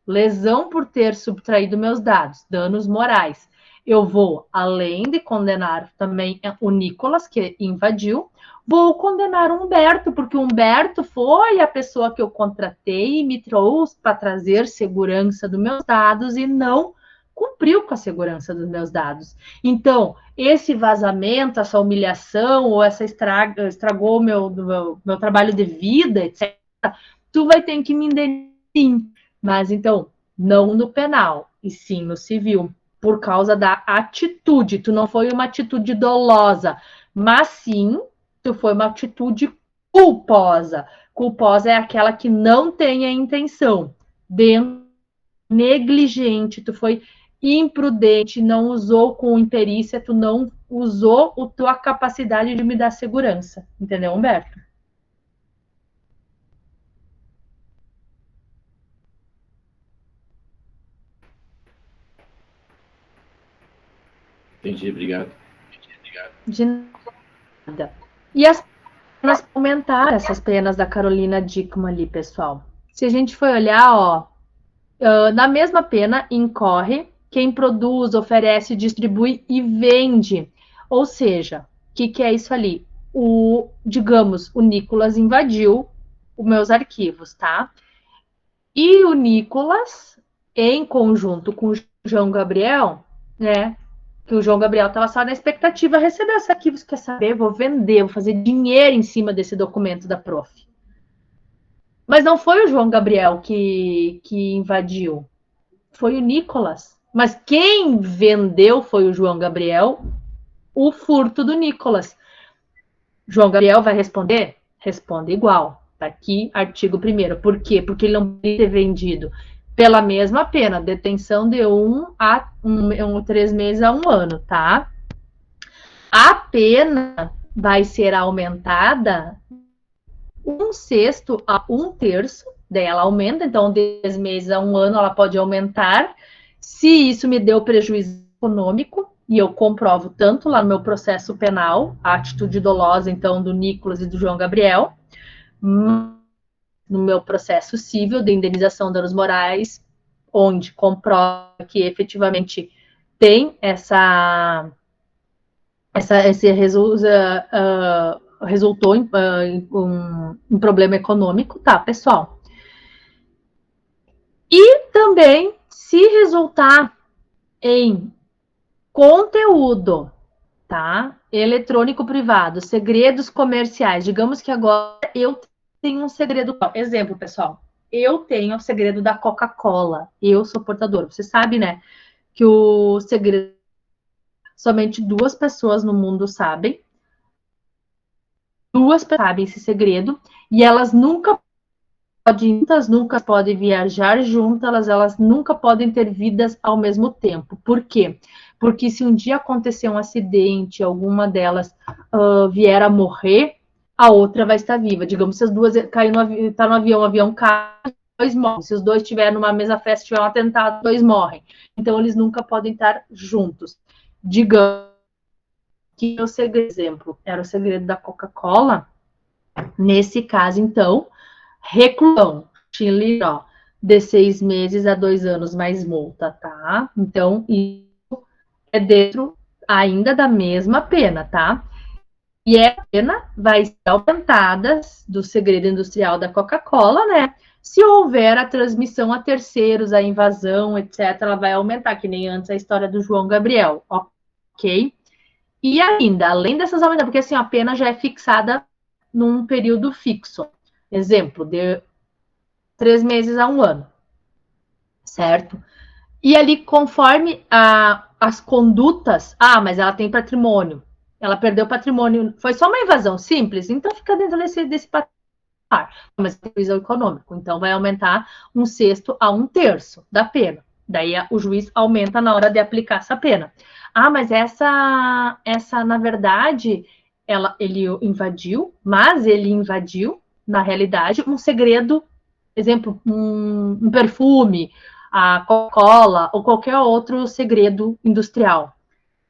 lesão por ter subtraído meus dados, danos morais, eu vou, além de condenar também o Nicolas, que invadiu, vou condenar o Humberto, porque o Humberto foi a pessoa que eu contratei e me trouxe para trazer segurança dos meus dados e não cumpriu com a segurança dos meus dados. Então, esse vazamento, essa humilhação, ou essa estragou o meu trabalho de vida, etc., tu vai ter que me indenizar, sim. Mas, então, não no penal, e sim no civil, por causa da atitude. Tu não foi uma atitude dolosa, mas sim, tu foi uma atitude culposa. Culposa é aquela que não tem a intenção. Negligente, tu foi imprudente, não usou com imperícia, tu não usou a tua capacidade de me dar segurança. Entendeu, Humberto? Entendi, obrigado. De nada. E as penas aumentaram, essas penas da Carolina Dickmann ali, pessoal. Se a gente for olhar, ó, na mesma pena incorre quem produz, oferece, distribui e vende. Ou seja, o que é isso ali? Digamos, o Nicolas invadiu os meus arquivos, tá? E o Nicolas, em conjunto com o João Gabriel, né? Que o João Gabriel estava só na expectativa de receber os arquivos, quer saber? Vou vender, vou fazer dinheiro em cima desse documento da prof. Mas não foi o João Gabriel que invadiu, foi o Nicolas. Mas quem vendeu foi o João Gabriel, o furto do Nicolas. João Gabriel vai responder? Responde igual. Tá aqui, artigo 1º. Por quê? Porque ele não pode ter vendido pela mesma pena, detenção de 3 meses a 1 ano, tá? A pena vai ser aumentada 1/6 a 1/3, daí ela aumenta, então de 3 meses a 1 ano ela pode aumentar. Se isso me deu prejuízo econômico, e eu comprovo tanto lá no meu processo penal, a atitude dolosa, então, do Nicolas e do João Gabriel, no meu processo civil de indenização de danos morais, onde comprova que efetivamente tem esse resultou em um problema econômico, tá, pessoal? E também, se resultar em conteúdo, tá? Eletrônico privado, segredos comerciais. Digamos que agora eu tenho um segredo. Exemplo, pessoal. Eu tenho o segredo da Coca-Cola. Eu sou portadora. Você sabe, né? Que o segredo somente 2 pessoas no mundo sabem. 2 pessoas sabem esse segredo. E elas nunca podem viajar juntas, elas nunca podem ter vidas ao mesmo tempo. Por quê? Porque se um dia acontecer um acidente, alguma delas vier a morrer, a outra vai estar viva. Digamos, se as duas caem tá no avião, o avião cai, 2 morrem. Se os 2 estiverem numa mesa festa, tiver um atentado, 2 morrem. Então, eles nunca podem estar juntos. Digamos que o segredo, exemplo, era o segredo da Coca-Cola. Nesse caso, então, reclusão, Chile, ó, de 6 meses a 2 anos mais multa, tá? Então, isso é dentro ainda da mesma pena, tá? E a pena vai ser aumentada do segredo industrial da Coca-Cola, né? Se houver a transmissão a terceiros, a invasão, etc., ela vai aumentar, que nem antes a história do João Gabriel, ok? E ainda, além dessas aumentadas, porque assim, a pena já é fixada num período fixo. Exemplo, de 3 meses a 1 ano, certo? E ali, conforme as condutas, mas ela tem patrimônio, ela perdeu patrimônio, foi só uma invasão simples, então fica dentro desse patamar, mas é prisão econômico, então vai aumentar 1/6 a 1/3 da pena. Daí o juiz aumenta na hora de aplicar essa pena. Mas essa na verdade, ele invadiu, mas ele invadiu, na realidade, um segredo, exemplo, um perfume, a Coca-Cola ou qualquer outro segredo industrial.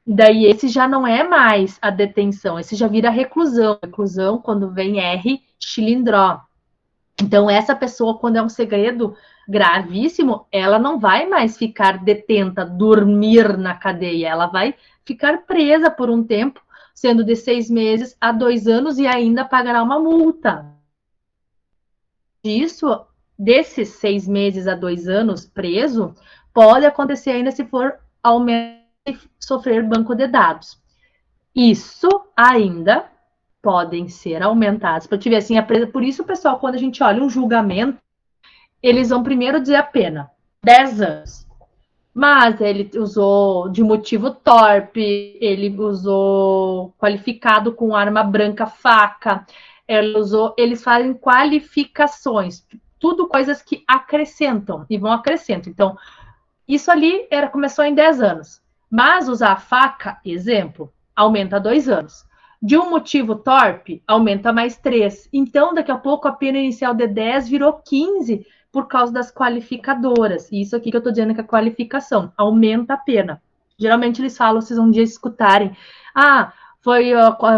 Daí esse já não é mais a detenção, esse já vira reclusão. Reclusão quando vem R xilindró. Então essa pessoa, quando é um segredo gravíssimo, ela não vai mais ficar detenta, dormir na cadeia, ela vai ficar presa por um tempo, sendo de 6 meses a 2 anos e ainda pagará uma multa. Isso, desses 6 meses a 2 anos preso, pode acontecer ainda se for aumento e sofrer banco de dados. Isso ainda podem ser aumentados. Para te ver assim, por isso, pessoal, quando a gente olha um julgamento, eles vão primeiro dizer a pena, 10 anos. Mas ele usou de motivo torpe, ele usou qualificado com arma branca, faca, eles fazem qualificações, tudo coisas que acrescentam e vão acrescentando. Então, isso ali começou em 10 anos. Mas usar a faca, exemplo, aumenta 2 anos. De um motivo torpe, aumenta mais 3. Então, daqui a pouco, a pena inicial de 10 virou 15 por causa das qualificadoras. E isso aqui que eu estou dizendo que é qualificação, aumenta a pena. Geralmente eles falam, vocês um dia escutarem, foi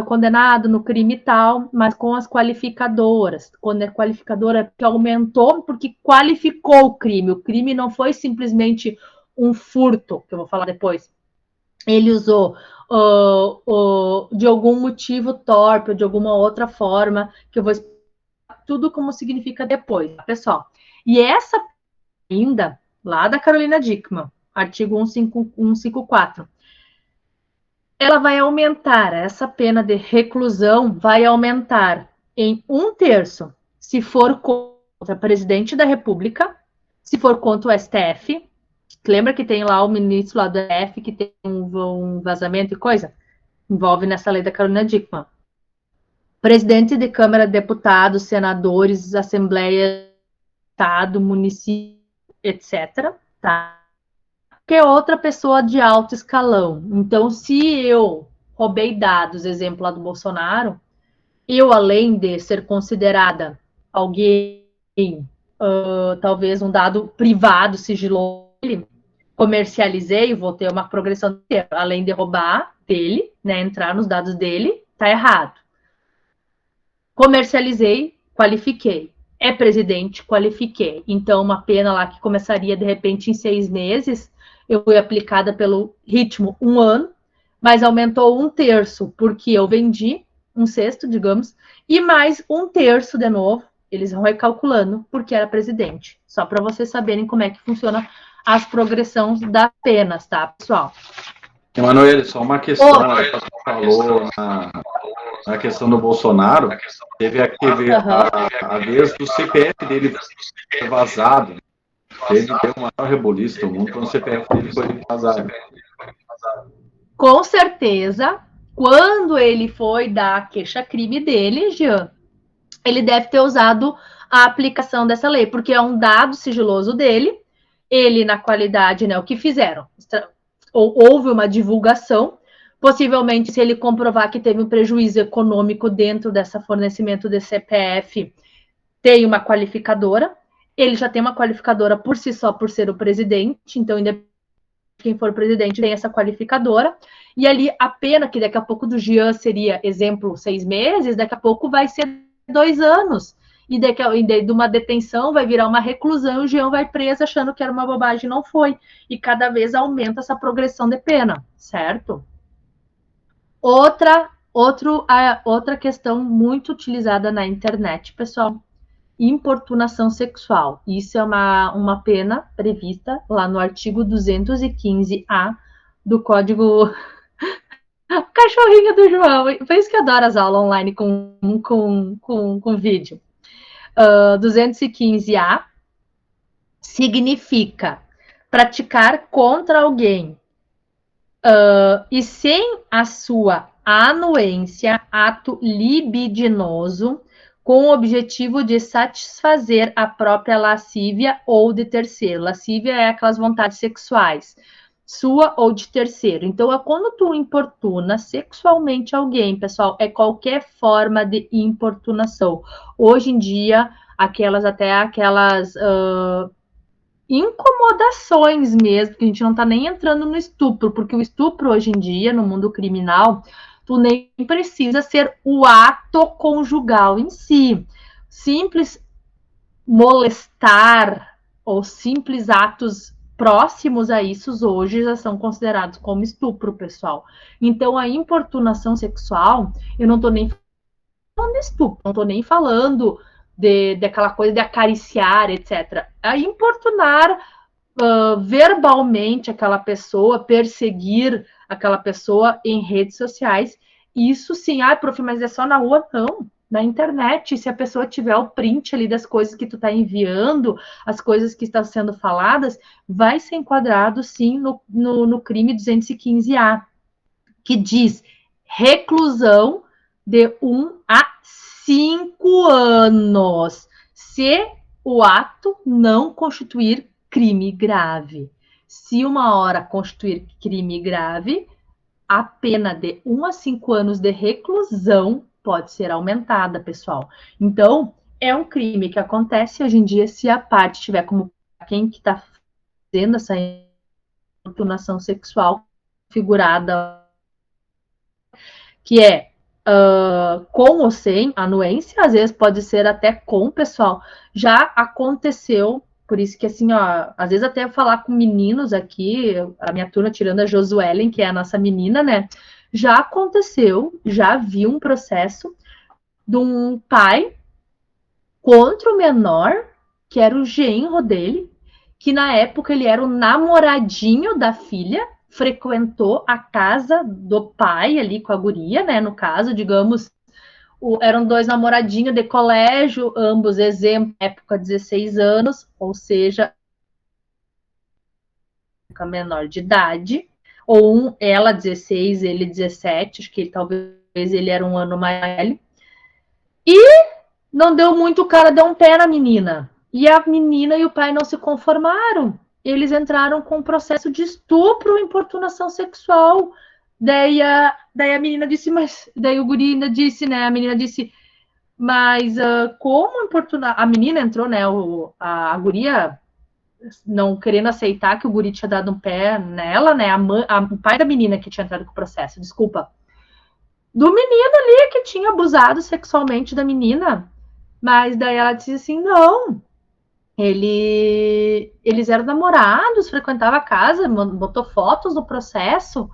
condenado no crime tal, mas com as qualificadoras. Quando é qualificadora, é porque aumentou, porque qualificou o crime. O crime não foi simplesmente um furto, que eu vou falar depois. Ele usou de algum motivo torpe, ou de alguma outra forma, que eu vou explicar tudo como significa depois, tá, pessoal? E essa ainda, lá da Carolina Dickmann, artigo 154, ela vai aumentar, essa pena de reclusão vai aumentar em 1/3 se for contra o presidente da República, se for contra o STF. Lembra que tem lá o ministro lá do STF que tem um vazamento e coisa? Envolve nessa lei da Carolina Dickmann. Presidente de Câmara, deputados, senadores, Assembleia, Estado, município, etc. Tá? Que outra pessoa de alto escalão. Então, se eu roubei dados, exemplo lá do Bolsonaro, eu, além de ser considerada alguém, talvez um dado privado, sigiloso, comercializei, vou ter uma progressão inteira. Além de roubar dele, né, entrar nos dados dele, tá errado. Comercializei, qualifiquei. É presidente, qualifiquei. Então, uma pena lá que começaria, de repente, em 6 meses, eu fui aplicada pelo ritmo 1 ano, mas aumentou 1/3, porque eu vendi 1/6, digamos, e mais 1/3 de novo, eles vão recalculando, porque era presidente. Só para vocês saberem como é que funciona as progressões das penas, tá, pessoal? Emanuele, só uma questão, você falou na questão do Bolsonaro, teve a vez do CPF dele foi vazado, ele deu uma maior rebuliço no mundo quando o CPF dele foi vazado. Com certeza, quando ele foi dar a queixa-crime dele, Jean, ele deve ter usado a aplicação dessa lei, porque é um dado sigiloso dele, ele, na qualidade, né, o que fizeram? Houve uma divulgação, possivelmente, se ele comprovar que teve um prejuízo econômico dentro desse fornecimento de CPF, tem uma qualificadora, ele já tem uma qualificadora por si só, por ser o presidente, então, independente de quem for o presidente, tem essa qualificadora, e ali a pena, que daqui a pouco do Jean seria, exemplo, 6 meses, daqui a pouco vai ser 2 anos, e de uma detenção vai virar uma reclusão, e o Jean vai preso achando que era uma bobagem, não foi, e cada vez aumenta essa progressão de pena, certo? Outra questão muito utilizada na internet, pessoal, importunação sexual. Isso é uma pena prevista lá no artigo 215-A do Código... Cachorrinho do João, foi isso que eu adoro as aulas online com vídeo. 215-A significa praticar contra alguém e sem a sua anuência, ato libidinoso, com o objetivo de satisfazer a própria lascívia ou de terceiro. Lascívia é aquelas vontades sexuais, sua ou de terceiro. Então, quando tu importuna sexualmente alguém, pessoal, é qualquer forma de importunação. Hoje em dia, aquelas incomodações mesmo, que a gente não tá nem entrando no estupro, porque o estupro hoje em dia, no mundo criminal, tu nem precisa ser o ato conjugal em si. Simples molestar ou simples atos próximos a isso hoje já são considerados como estupro, pessoal. Então, a importunação sexual, eu não tô nem falando de estupro, não tô nem falando daquela coisa de acariciar, etc. A importunar verbalmente aquela pessoa, perseguir aquela pessoa em redes sociais, isso sim, prof, mas é só na rua? Não, na internet, se a pessoa tiver o print ali das coisas que tu tá enviando, as coisas que estão sendo faladas, vai ser enquadrado sim no crime 215A, que diz reclusão de 1 a 5 anos, se o ato não constituir crime grave. Se uma hora constituir crime grave, a pena de 1 a 5 anos de reclusão pode ser aumentada, pessoal. Então, é um crime que acontece hoje em dia se a parte tiver como quem que está fazendo essa importunação sexual figurada, que é com ou sem anuência, às vezes pode ser até com, pessoal. Já aconteceu, por isso que assim, às vezes até falar com meninos aqui, a minha turma tirando a Josuelen, que é a nossa menina, né? Já aconteceu, já vi um processo de um pai contra o menor, que era o genro dele, que na época ele era o namoradinho da filha, frequentou a casa do pai ali com a guria, né? No caso, digamos, eram 2 namoradinhos de colégio, ambos exemplo, época 16 anos, ou seja, menor de idade, ou ela 16, ele 17, acho que talvez ele era um ano mais velho. E não deu muito, o cara deu um pé na menina. E a menina e o pai não se conformaram. Eles entraram com um processo de estupro e importunação sexual. Daí a menina disse, mas... Daí o guri ainda disse, né? A menina disse, mas como importunar... A menina entrou, né? A guria não querendo aceitar que o guri tinha dado um pé nela, né? O pai da menina que tinha entrado com o processo, desculpa. Do menino ali que tinha abusado sexualmente da menina. Mas daí ela disse assim, não, eles eram namorados, frequentavam a casa, botou fotos do processo,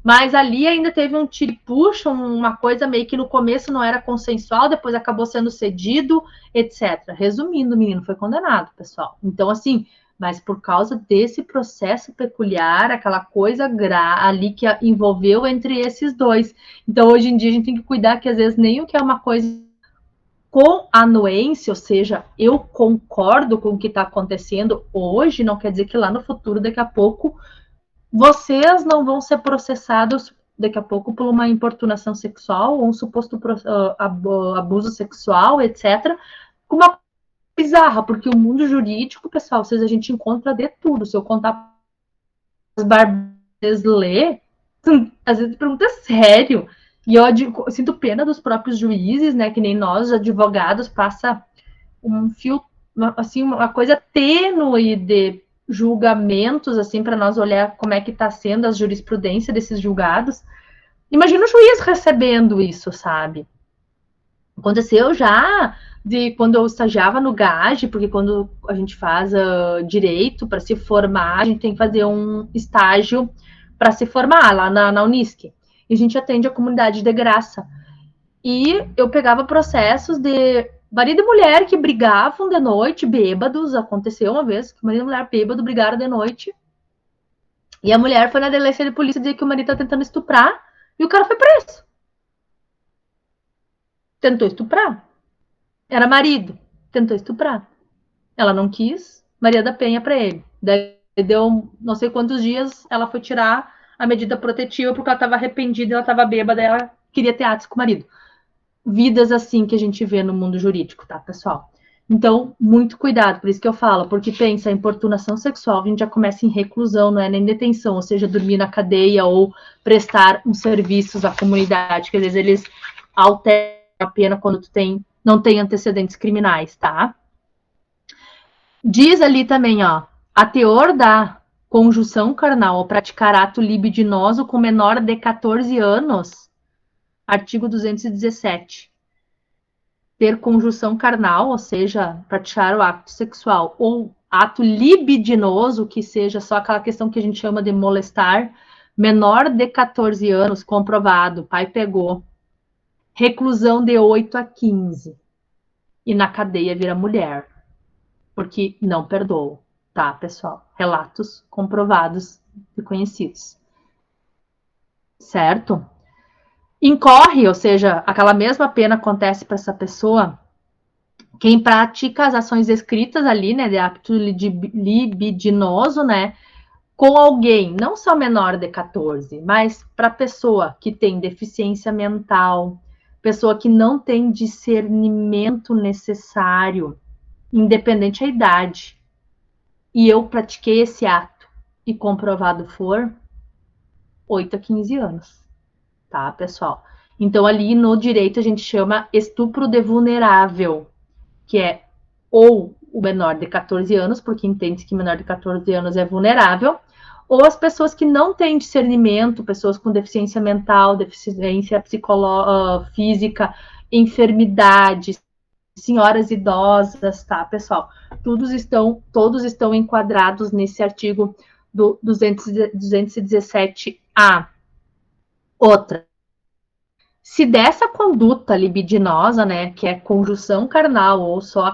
mas ali ainda teve um tira-puxa, uma coisa meio que no começo não era consensual, depois acabou sendo cedido, etc. Resumindo, o menino foi condenado, pessoal. Então, assim, mas por causa desse processo peculiar, aquela coisa ali que envolveu entre esses dois. Então, hoje em dia, a gente tem que cuidar que às vezes nem o que é uma coisa com anuência, ou seja, eu concordo com o que está acontecendo hoje, não quer dizer que lá no futuro, daqui a pouco, vocês não vão ser processados daqui a pouco por uma importunação sexual ou um suposto abuso sexual, etc. Com uma coisa bizarra, porque o mundo jurídico, pessoal, a gente encontra de tudo. Se eu contar as barbas ler, às vezes pergunta sério. E eu sinto pena dos próprios juízes, né? Que nem nós, os advogados, passa um fio, assim, uma coisa tênue de julgamentos, assim, para nós olhar como é que está sendo a jurisprudência desses julgados. Imagina o juiz recebendo isso, sabe? Aconteceu já de quando eu estagiava no GAGE, porque quando a gente faz direito para se formar, a gente tem que fazer um estágio para se formar lá na Unisc. E a gente atende a comunidade de graça. E eu pegava processos de marido e mulher que brigavam de noite, bêbados. Aconteceu uma vez que marido e mulher bêbado brigaram de noite. E a mulher foi na delegacia de polícia dizer que o marido tá tentando estuprar. E o cara foi preso. Tentou estuprar. Era marido. Tentou estuprar. Ela não quis. Maria da Penha para ele. Daí deu não sei quantos dias, ela foi tirar a medida protetiva porque ela estava arrependida, ela estava bêbada, ela queria ter atos com o marido. Vidas assim que a gente vê no mundo jurídico, tá, pessoal? Então, muito cuidado, por isso que eu falo, porque pensa, a importunação sexual, a gente já começa em reclusão, não é nem detenção, ou seja, dormir na cadeia ou prestar uns serviços à comunidade, que às vezes eles alteram a pena quando tu não tem antecedentes criminais, tá? Diz ali também, ó, a teor da conjunção carnal ao praticar ato libidinoso com menor de 14 anos, artigo 217. Ter conjunção carnal, ou seja, praticar o ato sexual, ou ato libidinoso, que seja só aquela questão que a gente chama de molestar, menor de 14 anos, comprovado, pai pegou, reclusão de 8 a 15, e na cadeia vira mulher, porque não perdoou, tá, pessoal? Relatos comprovados e conhecidos. Certo? Incorre, ou seja, aquela mesma pena acontece para essa pessoa, quem pratica as ações escritas ali, né, de ato libidinoso, né, com alguém, não só menor de 14, mas para pessoa que tem deficiência mental, pessoa que não tem discernimento necessário, independente da idade, e eu pratiquei esse ato e comprovado for 8 a 15 anos, tá, pessoal? Então, ali no direito a gente chama estupro de vulnerável, que é ou o menor de 14 anos, porque entende que menor de 14 anos é vulnerável, ou as pessoas que não têm discernimento, pessoas com deficiência mental, deficiência física, enfermidades, senhoras idosas, tá, pessoal? Todos estão enquadrados nesse artigo do 217A. Outra. Se dessa conduta libidinosa, né, que é conjunção carnal ou só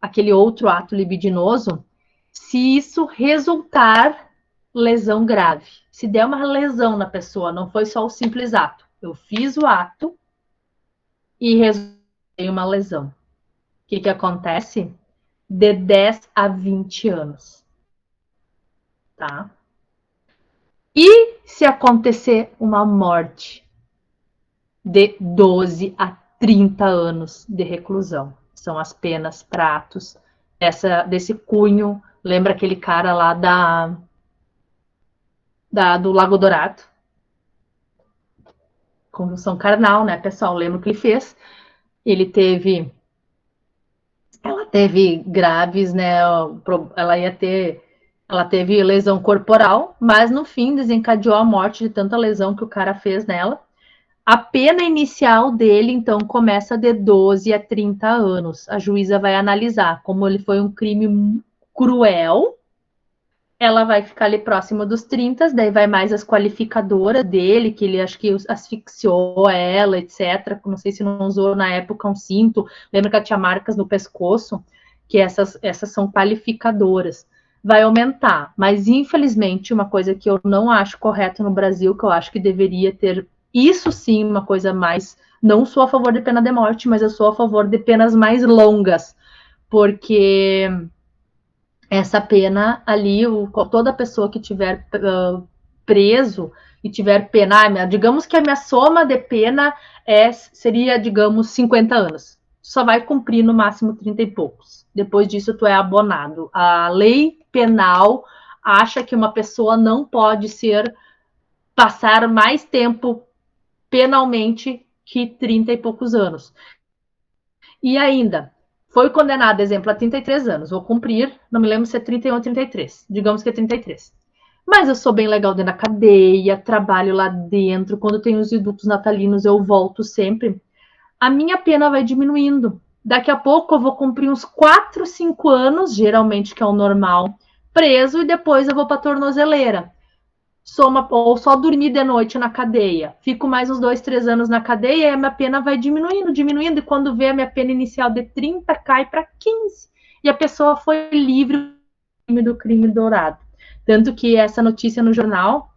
aquele outro ato libidinoso, se isso resultar lesão grave, se der uma lesão na pessoa, não foi só o simples ato, eu fiz o ato e resultei uma lesão. O que acontece? De 10 a 20 anos. Tá? E se acontecer uma morte? De 12 a 30 anos de reclusão. São as penas para atos desse cunho. Lembra aquele cara lá do Lago Dourado? Conjunção carnal, né, pessoal? Lembra o que ele fez? Ela teve graves, né? Ela teve lesão corporal, mas no fim desencadeou a morte de tanta lesão que o cara fez nela. A pena inicial dele, então, começa de 12 a 30 anos. A juíza vai analisar como ele foi um crime cruel. Ela vai ficar ali próximo dos 30, daí vai mais as qualificadoras dele, que ele acho que asfixiou ela, etc. Não sei se não usou na época um cinto. Lembra que ela tinha marcas no pescoço? Que essas são qualificadoras. Vai aumentar. Mas, infelizmente, uma coisa que eu não acho correta no Brasil, que eu acho que deveria ter isso sim, uma coisa mais... Não sou a favor de pena de morte, mas eu sou a favor de penas mais longas, porque essa pena ali, toda pessoa que tiver preso e tiver pena, digamos que a minha soma de pena seria, digamos, 50 anos. Só vai cumprir no máximo 30 e poucos. Depois disso, tu é abonado. A lei penal acha que uma pessoa não pode passar mais tempo penalmente que 30 e poucos anos. E ainda, foi condenado, exemplo, a 33 anos. Vou cumprir, não me lembro se é 31 ou 33. Digamos que é 33. Mas eu sou bem legal dentro da cadeia, trabalho lá dentro. Quando tem os indultos natalinos, eu volto sempre. A minha pena vai diminuindo. Daqui a pouco eu vou cumprir uns 4, 5 anos, geralmente que é o normal, preso, e depois eu vou para a tornozeleira. Ou só dormir de noite na cadeia. Fico mais uns 2, 3 anos na cadeia e a minha pena vai diminuindo. E quando vê a minha pena inicial de 30, cai para 15. E a pessoa foi livre do crime dourado. Tanto que essa notícia no jornal,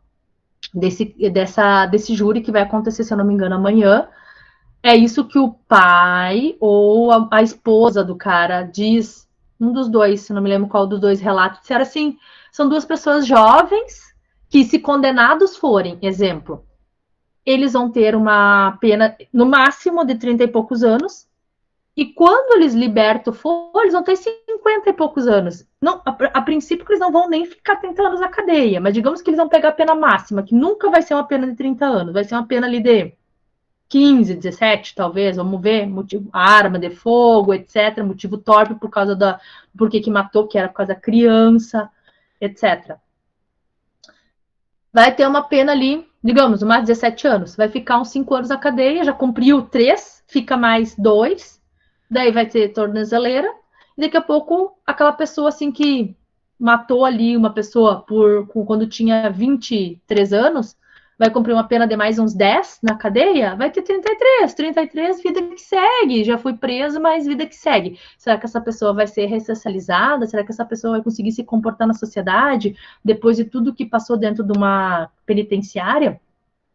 desse júri que vai acontecer, se eu não me engano, amanhã, é isso que o pai ou a esposa do cara diz um dos dois, se não me lembro qual dos dois relatos, disseram assim, são duas pessoas jovens que, se condenados forem, exemplo, eles vão ter uma pena, no máximo, de 30 e poucos anos, e quando eles libertam for, eles vão ter 50 e poucos anos. Não, a princípio que eles não vão nem ficar 30 anos na cadeia, mas digamos que eles vão pegar a pena máxima, que nunca vai ser uma pena de 30 anos, vai ser uma pena ali de 15, 17, talvez, vamos ver, motivo, arma de fogo, etc, motivo torpe por causa da, porque que matou, que era por causa da criança, etc. Vai ter uma pena ali, digamos, mais 17 anos, vai ficar uns 5 anos na cadeia, já cumpriu 3, fica mais 2, daí vai ter tornozeleira, e daqui a pouco aquela pessoa assim que matou ali uma pessoa quando tinha 23 anos, vai cumprir uma pena de mais uns 10 na cadeia, vai ter 33, vida que segue, já foi preso, mas vida que segue. Será que essa pessoa vai ser ressocializada? Será que essa pessoa vai conseguir se comportar na sociedade depois de tudo que passou dentro de uma penitenciária?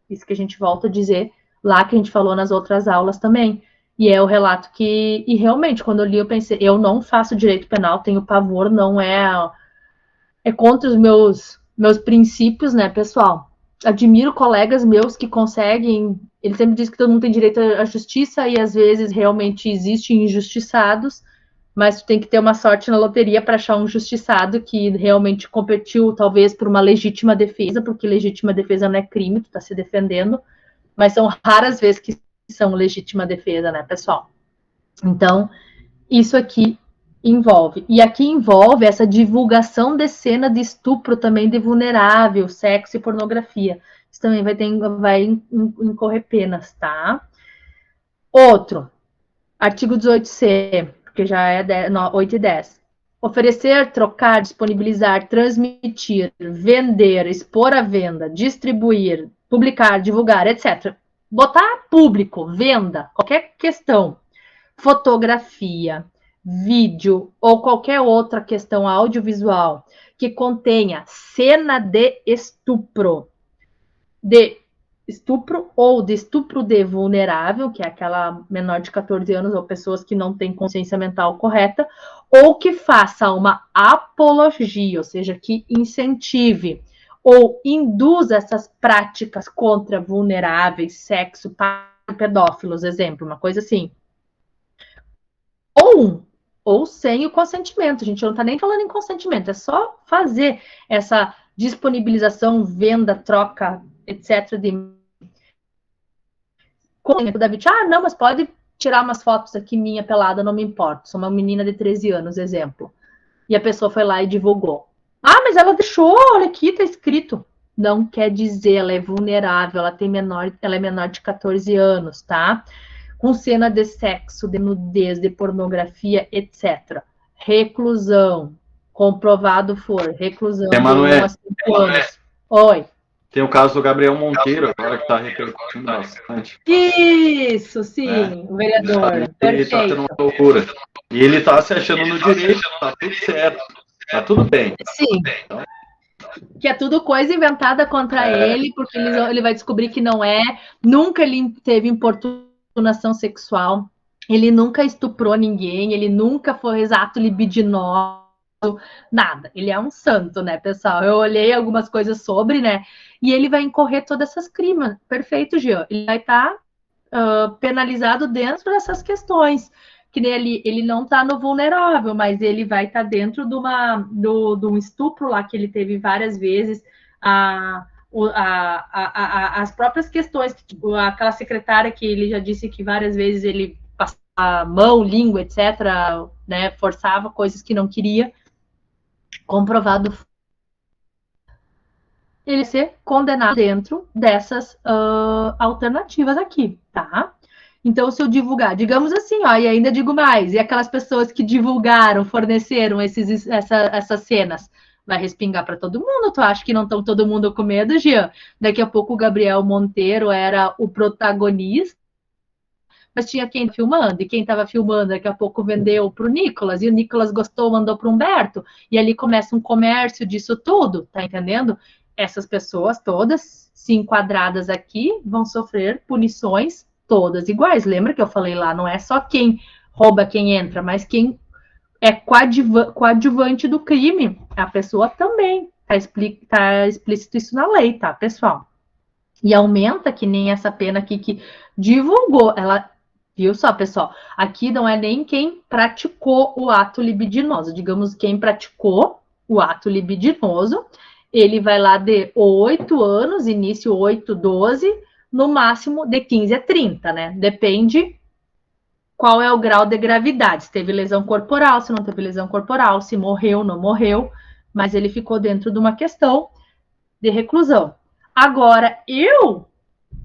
Isso que a gente volta a dizer lá, que a gente falou nas outras aulas também. E é o relato que, e realmente, quando eu li, eu pensei, eu não faço direito penal, tenho pavor, não é contra os meus princípios, né, pessoal? Admiro colegas meus que conseguem, ele sempre diz que todo mundo tem direito à justiça e às vezes realmente existem injustiçados, mas tu tem que ter uma sorte na loteria para achar um justiçado que realmente competiu talvez por uma legítima defesa, porque legítima defesa não é crime, tu tá se defendendo, mas são raras vezes que são legítima defesa, né, pessoal? Então, isso aqui envolve. E aqui envolve essa divulgação de cena de estupro também de vulnerável, sexo e pornografia. Isso também vai incorrer penas, tá? Outro, artigo 18C, porque já é 8 e 10. Oferecer, trocar, disponibilizar, transmitir, vender, expor à venda, distribuir, publicar, divulgar, etc. Botar público, venda, qualquer questão. Fotografia, vídeo ou qualquer outra questão audiovisual que contenha cena de estupro ou de estupro de vulnerável, que é aquela menor de 14 anos ou pessoas que não têm consciência mental correta, ou que faça uma apologia, ou seja, que incentive ou induza essas práticas contra vulneráveis, sexo, pedófilos, exemplo, uma coisa assim. Ou sem o consentimento. A gente não está nem falando em consentimento, é só fazer essa disponibilização, venda, troca, etc. David, não, mas pode tirar umas fotos aqui minha pelada, não me importa. Sou uma menina de 13 anos, exemplo. E a pessoa foi lá e divulgou. Mas ela deixou, olha aqui, tá escrito. Não quer dizer, ela é vulnerável, ela é menor de 14 anos, tá? Com cena de sexo, de nudez, de pornografia, etc. Reclusão. Comprovado for. Reclusão de 1 a 5 anos. Oi. Tem o caso do Gabriel Monteiro, agora que está repercutindo bastante. Isso, sim, o vereador. Ele está tendo uma loucura. E ele está se achando no direito, está tudo certo. Está tudo bem. Sim. Então, que é tudo coisa inventada contra ele, porque ele vai descobrir que não é. Nunca ele teve importunação sexual, ele nunca estuprou ninguém, ele nunca foi exato libidinoso, nada. Ele é um santo, né, pessoal? Eu olhei algumas coisas sobre, né? E ele vai incorrer todas essas crimes. Perfeito, Jean. Ele vai estar penalizado dentro dessas questões. Que nem ele não está no vulnerável, mas ele vai estar dentro de um estupro lá que ele teve várias vezes. As próprias questões, tipo, aquela secretária que ele já disse que várias vezes ele passava a mão, língua, etc., né, forçava coisas que não queria, comprovado ele ser condenado dentro dessas alternativas aqui, tá? Então, se eu divulgar, digamos assim, e ainda digo mais, e aquelas pessoas que divulgaram, forneceram essas cenas, vai respingar para todo mundo? Tu acha que não estão todo mundo com medo, Jean? Daqui a pouco o Gabriel Monteiro era o protagonista, mas tinha quem filmando, e quem estava filmando daqui a pouco vendeu para o Nicolas, e o Nicolas gostou, mandou para o Humberto, e ali começa um comércio disso tudo, tá entendendo? Essas pessoas todas, se enquadradas aqui, vão sofrer punições todas iguais. Lembra que eu falei lá, não é só quem rouba quem entra, mas quem é coadjuvante do crime, a pessoa também. Tá explícito isso na lei, tá, pessoal? E aumenta, que nem essa pena aqui que divulgou. Ela, viu só, pessoal? Aqui não é nem quem praticou o ato libidinoso. Digamos, quem praticou o ato libidinoso, ele vai lá de 8 anos, início 8, 12, no máximo de 15 a 30, né? Depende qual é o grau de gravidade. Se teve lesão corporal, se não teve lesão corporal, se morreu, não morreu, mas ele ficou dentro de uma questão de reclusão. Agora, eu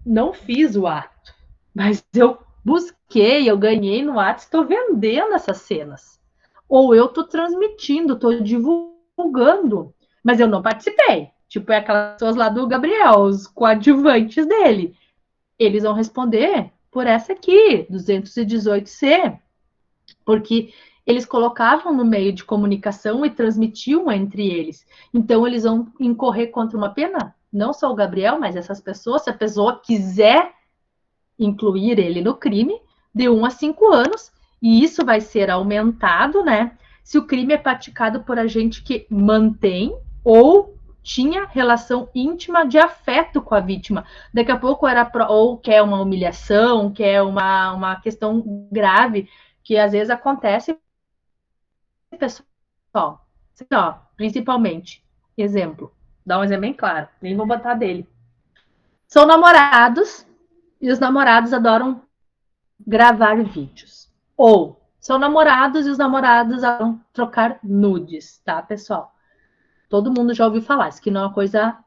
não fiz o ato, mas eu busquei, eu ganhei no ato, estou vendendo essas cenas. Ou eu estou transmitindo, estou divulgando, mas eu não participei. Tipo, é aquelas pessoas lá do Gabriel, os coadjuvantes dele. Eles vão responder por essa aqui, 218C, porque eles colocavam no meio de comunicação e transmitiam entre eles. Então, eles vão incorrer contra uma pena, não só o Gabriel, mas essas pessoas, se a pessoa quiser incluir ele no crime, de 1 a 5 anos, e isso vai ser aumentado, né? Se o crime é praticado por agente que mantém ou tinha relação íntima de afeto com a vítima. Daqui a pouco era ou quer uma humilhação, quer uma questão grave, que às vezes acontece, pessoal, ó, principalmente, exemplo, dá um exemplo bem claro, nem vou botar dele. São namorados e os namorados adoram gravar vídeos. Ou são namorados e os namorados adoram trocar nudes, tá, pessoal? Todo mundo já ouviu falar, isso que não é uma coisa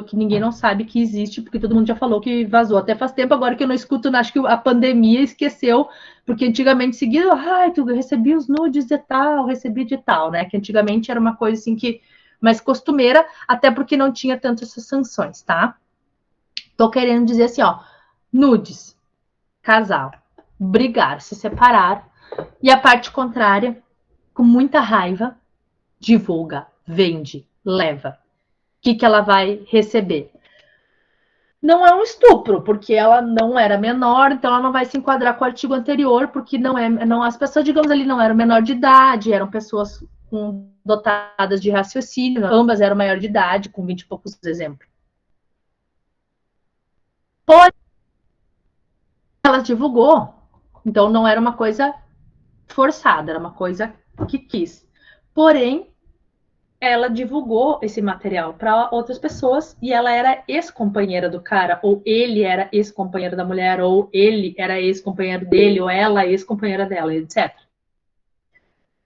que ninguém não sabe que existe, porque todo mundo já falou que vazou. Até faz tempo agora que eu não escuto, acho que a pandemia esqueceu, porque antigamente seguia, tu recebi os nudes de tal, recebi de tal, né? Que antigamente era uma coisa assim que mais costumeira, até porque não tinha tanto essas sanções, tá? Tô querendo dizer assim, ó, nudes, casal, brigar, se separar, e a parte contrária, com muita raiva, divulga, vende, leva. O que ela vai receber? Não é um estupro, porque ela não era menor, então ela não vai se enquadrar com o artigo anterior, porque as pessoas, digamos ali, não eram menor de idade, eram pessoas dotadas de raciocínio, ambas eram maior de idade, com 20 e poucos exemplos. Porém, ela divulgou, então não era uma coisa forçada, era uma coisa que quis. Porém, ela divulgou esse material para outras pessoas e ela era ex-companheira do cara, ou ele era ex-companheiro da mulher, ou ele era ex-companheiro dele, ou ela ex-companheira dela, etc.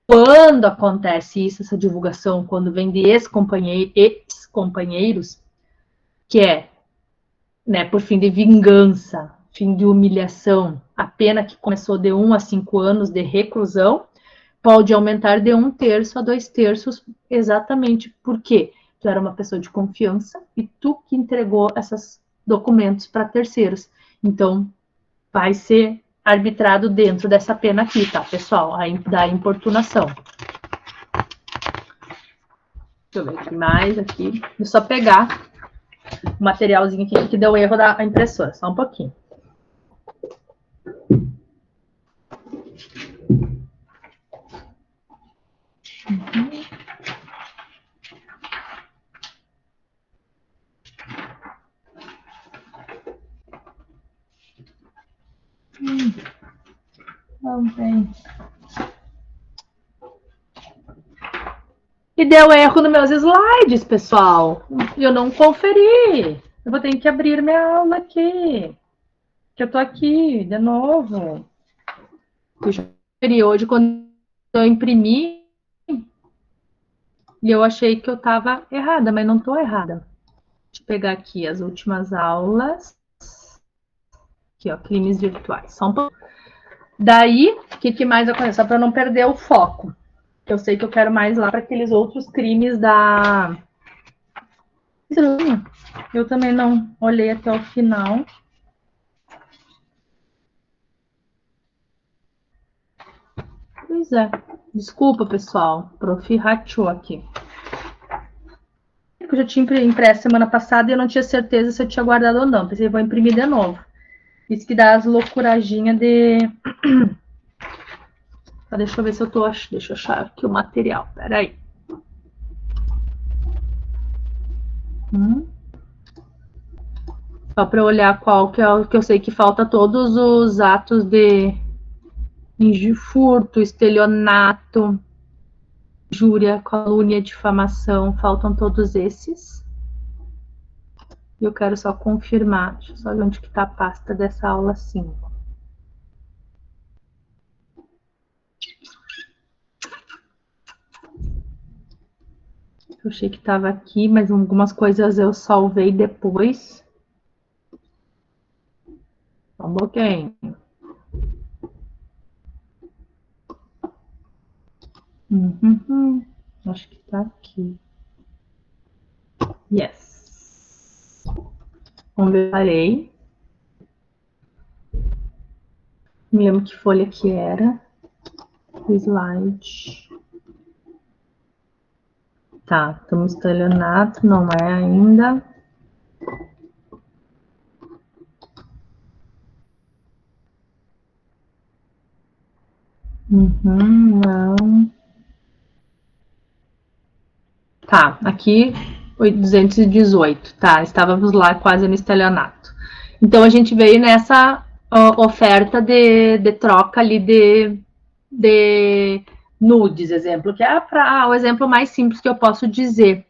Quando acontece isso, essa divulgação, quando vem de ex-companheiros, que é, né, por fim de vingança, fim de humilhação, a pena que começou de 1 a 5 anos de reclusão, pode aumentar de 1/3 a 2/3, exatamente porque tu era uma pessoa de confiança e tu que entregou esses documentos para terceiros. Então, vai ser arbitrado dentro dessa pena aqui, tá, pessoal? Da importunação. Deixa eu ver o que mais aqui. Deixa eu só pegar o materialzinho aqui que deu erro da impressora. Só um pouquinho. Não tem. E deu erro nos meus slides, pessoal. Eu não conferi. Eu vou ter que abrir minha aula aqui. Que eu tô aqui de novo. Hoje, quando eu imprimi, e eu achei que eu estava errada, mas não estou errada. Deixa eu pegar aqui as últimas aulas. Aqui, ó, crimes virtuais. Só um pouco. Daí, o que mais acontece? Só para não perder o foco. Eu sei que eu quero mais lá para aqueles outros crimes da... Eu também não olhei até o final. Pois é. Desculpa, pessoal. Prof. rachou aqui. Eu já tinha impresso semana passada e eu não tinha certeza se eu tinha guardado ou não. Pensei, vou imprimir de novo. Isso que dá as loucuraginhas de Deixa eu ver se eu tô achando. Deixa eu achar aqui o material. Peraí. Só para olhar qual que é o que eu sei que falta todos os atos de furto, estelionato, injúria, calúnia, difamação, faltam todos esses. Eu quero só confirmar, deixa eu só ver onde que tá a pasta dessa aula 5. Eu achei que estava aqui, mas algumas coisas eu salvei depois. Só um pouquinho. Acho que tá aqui. Yes. Onde eu parei. Me lembro que folha que era. Slide. Tá, estamos estelionato, não é ainda. Não. Tá, aqui 218. Tá, estávamos lá quase no estelionato. Então a gente veio nessa oferta de troca ali de nudes, exemplo, que é o exemplo mais simples que eu posso dizer.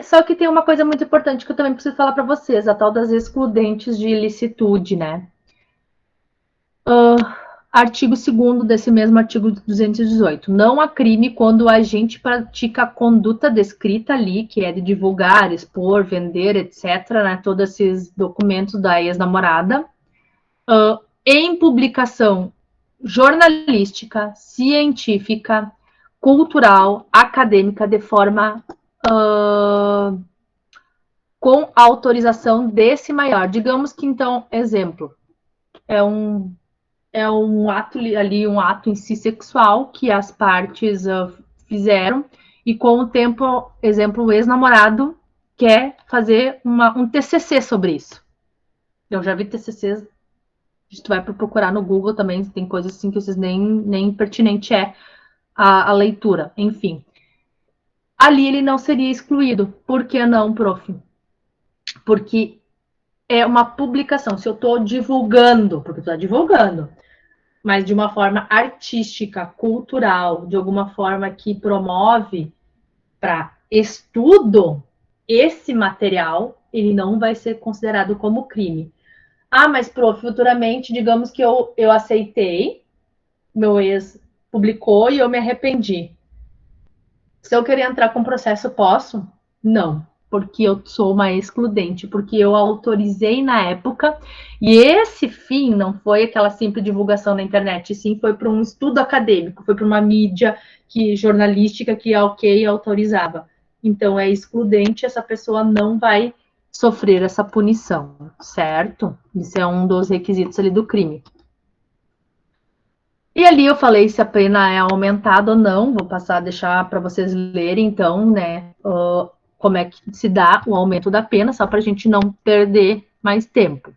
Só que tem uma coisa muito importante que eu também preciso falar para vocês, a tal das excludentes de ilicitude, né? Artigo 2º desse mesmo artigo 218. Não há crime quando o agente pratica a conduta descrita ali, que é de divulgar, expor, vender, etc., né, todos esses documentos da ex-namorada, em publicação jornalística, científica, cultural, acadêmica, de forma com autorização desse maior. Digamos que, então, exemplo, é um ato ali, um ato em si sexual que as partes fizeram e com o tempo, exemplo, o ex-namorado quer fazer um TCC sobre isso. Eu já vi TCCs, tu vai procurar no Google também, tem coisas assim que vocês nem pertinente é a leitura, enfim. Ali ele não seria excluído. Por que não, prof? Porque é uma publicação. Se eu estou divulgando, porque eu estou divulgando, mas de uma forma artística, cultural, de alguma forma que promove para estudo, esse material, ele não vai ser considerado como crime. Ah, mas, prof, futuramente, digamos que eu aceitei, meu ex publicou e eu me arrependi. Se eu querer entrar com processo, posso? Não, porque eu sou uma excludente, porque eu autorizei na época, e esse fim não foi aquela simples divulgação na internet, sim foi para um estudo acadêmico, foi para uma mídia jornalística que autorizava. Então é excludente, essa pessoa não vai sofrer essa punição, certo? Isso é um dos requisitos ali do crime. E ali eu falei se a pena é aumentada ou não, vou passar a deixar para vocês lerem, então, né, como é que se dá o aumento da pena, só para a gente não perder mais tempo.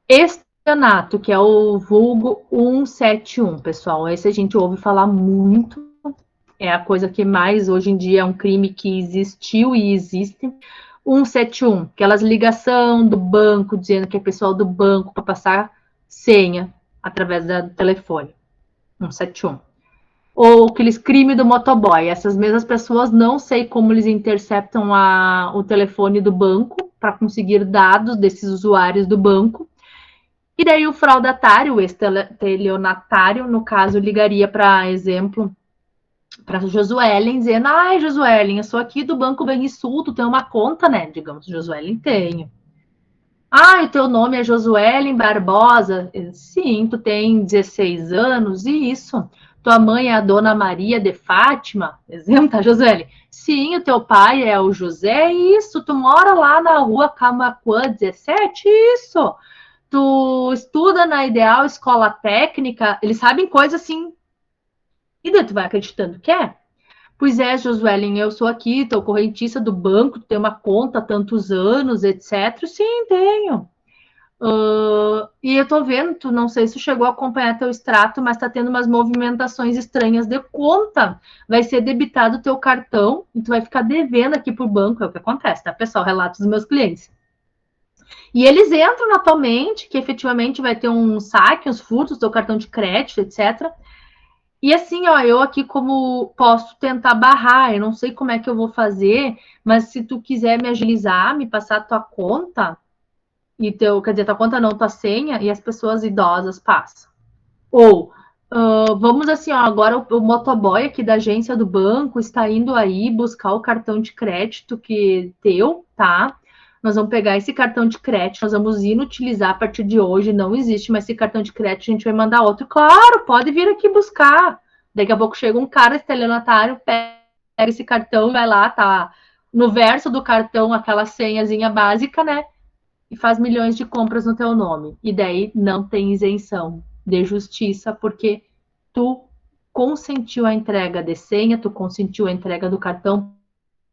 Estelionato, que é o vulgo 171, pessoal, esse a gente ouve falar muito, é a coisa que mais hoje em dia é um crime que existiu e existe. 171, aquelas ligação do banco, dizendo que é pessoal do banco para passar senha através do telefone. 171. Ou aqueles crimes do motoboy. Essas mesmas pessoas, não sei como eles interceptam o telefone do banco para conseguir dados desses usuários do banco. E daí o fraudatário, o estelionatário, no caso, ligaria para, exemplo, para Josuelen, dizendo: ai, Josuelen, eu sou aqui do Banco Banrisul, tu tem uma conta, né? Digamos, Josuelen, tenho. Ah, o teu nome é Josuelen Barbosa? Sim, tu tem 16 anos, e isso. Tua mãe é a Dona Maria de Fátima? Exemplo, tá, Josuelen? Sim, o teu pai é o José, isso. Tu mora lá na rua Camaquã 17? Isso. Tu estuda na Ideal Escola Técnica? Eles sabem coisa assim. E daí tu vai acreditando que é? Pois é, Josuelen, eu sou aqui, teu correntista do banco, tu tem uma conta há tantos anos, etc. Sim, tenho. E eu tô vendo, não sei se tu chegou a acompanhar teu extrato, mas tá tendo umas movimentações estranhas de conta. Vai ser debitado o teu cartão e tu vai ficar devendo aqui pro banco, é o que acontece, tá, pessoal? Relatos dos meus clientes. E eles entram na tua mente que efetivamente vai ter um saque, uns furtos do teu cartão de crédito, etc. E assim, ó, eu aqui como posso tentar barrar, eu não sei como é que eu vou fazer, mas se tu quiser me agilizar, me passar a tua conta, e quer dizer, tua conta não, tua senha, e as pessoas idosas passam. Ou, vamos assim, ó, agora o motoboy aqui da agência do banco está indo aí buscar o cartão de crédito que teu, tá? Nós vamos pegar esse cartão de crédito, nós vamos inutilizar a partir de hoje, não existe mais esse cartão de crédito, a gente vai mandar outro. Claro, pode vir aqui buscar. Daqui a pouco chega um cara estelionatário, pega esse cartão e vai lá, tá no verso do cartão aquela senhazinha básica, né? E faz milhões de compras no teu nome. E daí não tem isenção de justiça, porque tu consentiu a entrega de senha, tu consentiu a entrega do cartão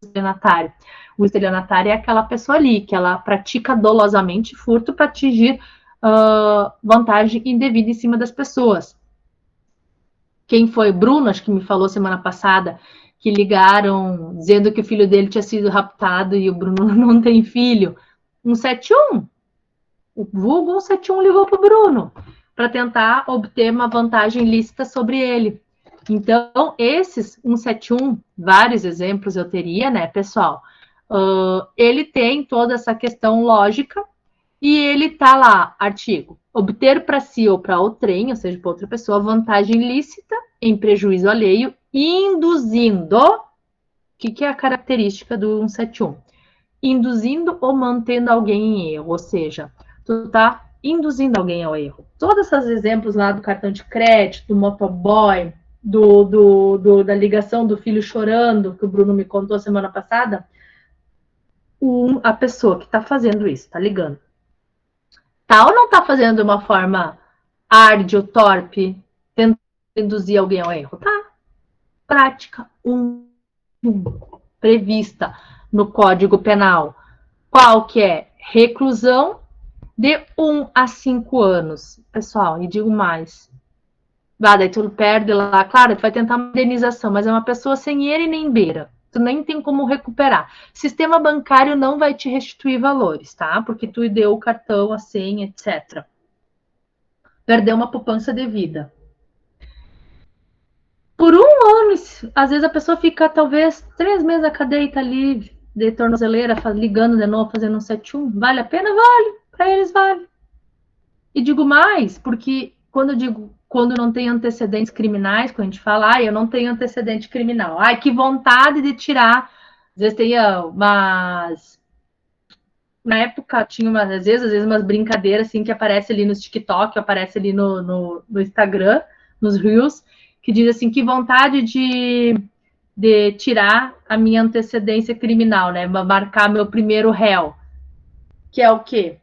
estelionatário. O estelionatário é aquela pessoa ali que ela pratica dolosamente furto para atingir vantagem indevida em cima das pessoas. Quem foi? Bruno, acho que me falou semana passada, que ligaram dizendo que o filho dele tinha sido raptado e o Bruno não tem filho. 171. O vulgo 171 ligou para o Bruno para tentar obter uma vantagem lícita sobre ele. Então, esses 171, vários exemplos eu teria, né, pessoal? Ele tem toda essa questão lógica e ele tá lá, artigo, obter para si ou para outrem, ou seja, para outra pessoa, vantagem lícita em prejuízo alheio, induzindo, o que é a característica do 171? Induzindo ou mantendo alguém em erro, ou seja, tu tá induzindo alguém ao erro. Todos esses exemplos lá do cartão de crédito, do motoboy, da ligação do filho chorando, que o Bruno me contou semana passada, a pessoa que tá fazendo isso, tá ligando. Tá ou não tá fazendo de uma forma árdio, torpe, tentando induzir alguém ao erro? Tá. Prática 1, prevista no Código Penal. Qual que é? Reclusão de 1 a 5 anos. Pessoal, e digo mais. Daí tu perde lá, claro, tu vai tentar uma indenização, mas é uma pessoa sem eira e nem beira. Tu nem tem como recuperar. Sistema bancário não vai te restituir valores, tá? Porque tu deu o cartão, a senha, etc. Perdeu uma poupança devida. Por 1 ano, às vezes a pessoa fica talvez 3 meses na cadeia e tá ali de tornozeleira, ligando de novo, fazendo um 71. Vale a pena? Vale. Para eles vale. E digo mais, porque quando não tem antecedentes criminais, quando a gente fala, eu não tenho antecedente criminal. Que vontade de tirar. Às vezes tem umas... Na época tinha às vezes umas brincadeiras assim que aparece ali no TikTok, aparece ali no Instagram, nos Reels, que diz assim, que vontade de tirar a minha antecedência criminal, né? Marcar meu primeiro réu. Que é o quê?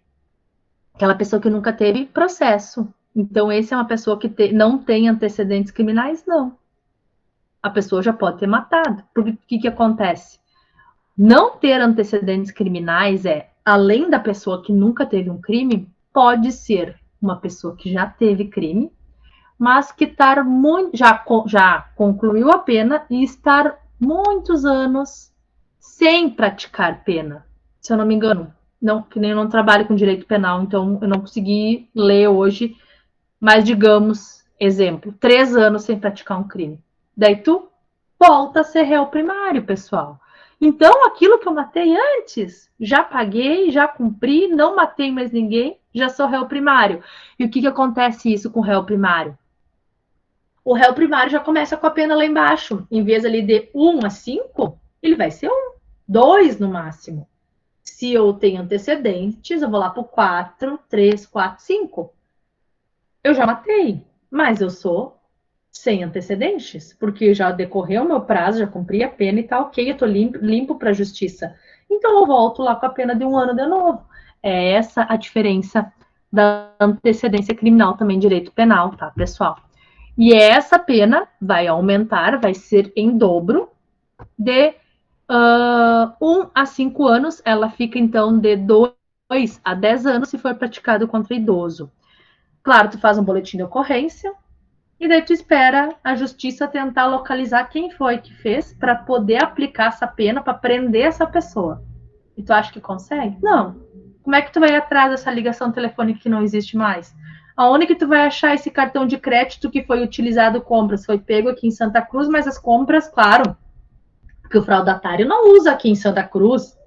Aquela pessoa que nunca teve processo. Então, esse é uma pessoa que não tem antecedentes criminais? Não. A pessoa já pode ter matado. Porque o que acontece? Não ter antecedentes criminais além da pessoa que nunca teve um crime, pode ser uma pessoa que já teve crime, mas que já concluiu a pena e estar muitos anos sem praticar pena. Se eu não me engano. Não, que nem eu não trabalho com direito penal, então eu não consegui ler hoje, mas digamos, exemplo, 3 anos sem praticar um crime. Daí tu volta a ser réu primário, pessoal. Então, aquilo que eu matei antes, já paguei, já cumpri, não matei mais ninguém, já sou réu primário. E o que acontece isso com o réu primário? O réu primário já começa com a pena lá embaixo. Em vez ali de 1 a 5, ele vai ser 1, 2 no máximo. Se eu tenho antecedentes, eu vou lá para o 4, 3, 4, 5. Eu já matei, mas eu sou sem antecedentes, porque já decorreu o meu prazo, já cumpri a pena e tá ok, eu tô limpo para a justiça. Então eu volto lá com a pena de 1 ano de novo. É essa a diferença da antecedência criminal também em direito penal, tá, pessoal? E essa pena vai aumentar, vai ser em dobro de 1 a 5 anos, ela fica então de 2 a 10 anos se for praticado contra idoso. Claro, tu faz um boletim de ocorrência e daí tu espera a justiça tentar localizar quem foi que fez para poder aplicar essa pena para prender essa pessoa. E tu acha que consegue? Não. Como é que tu vai atrás dessa ligação telefônica que não existe mais? Aonde que tu vai achar esse cartão de crédito que foi utilizado compras? Foi pego aqui em Santa Cruz, mas as compras, claro, porque o fraudatário não usa aqui em Santa Cruz.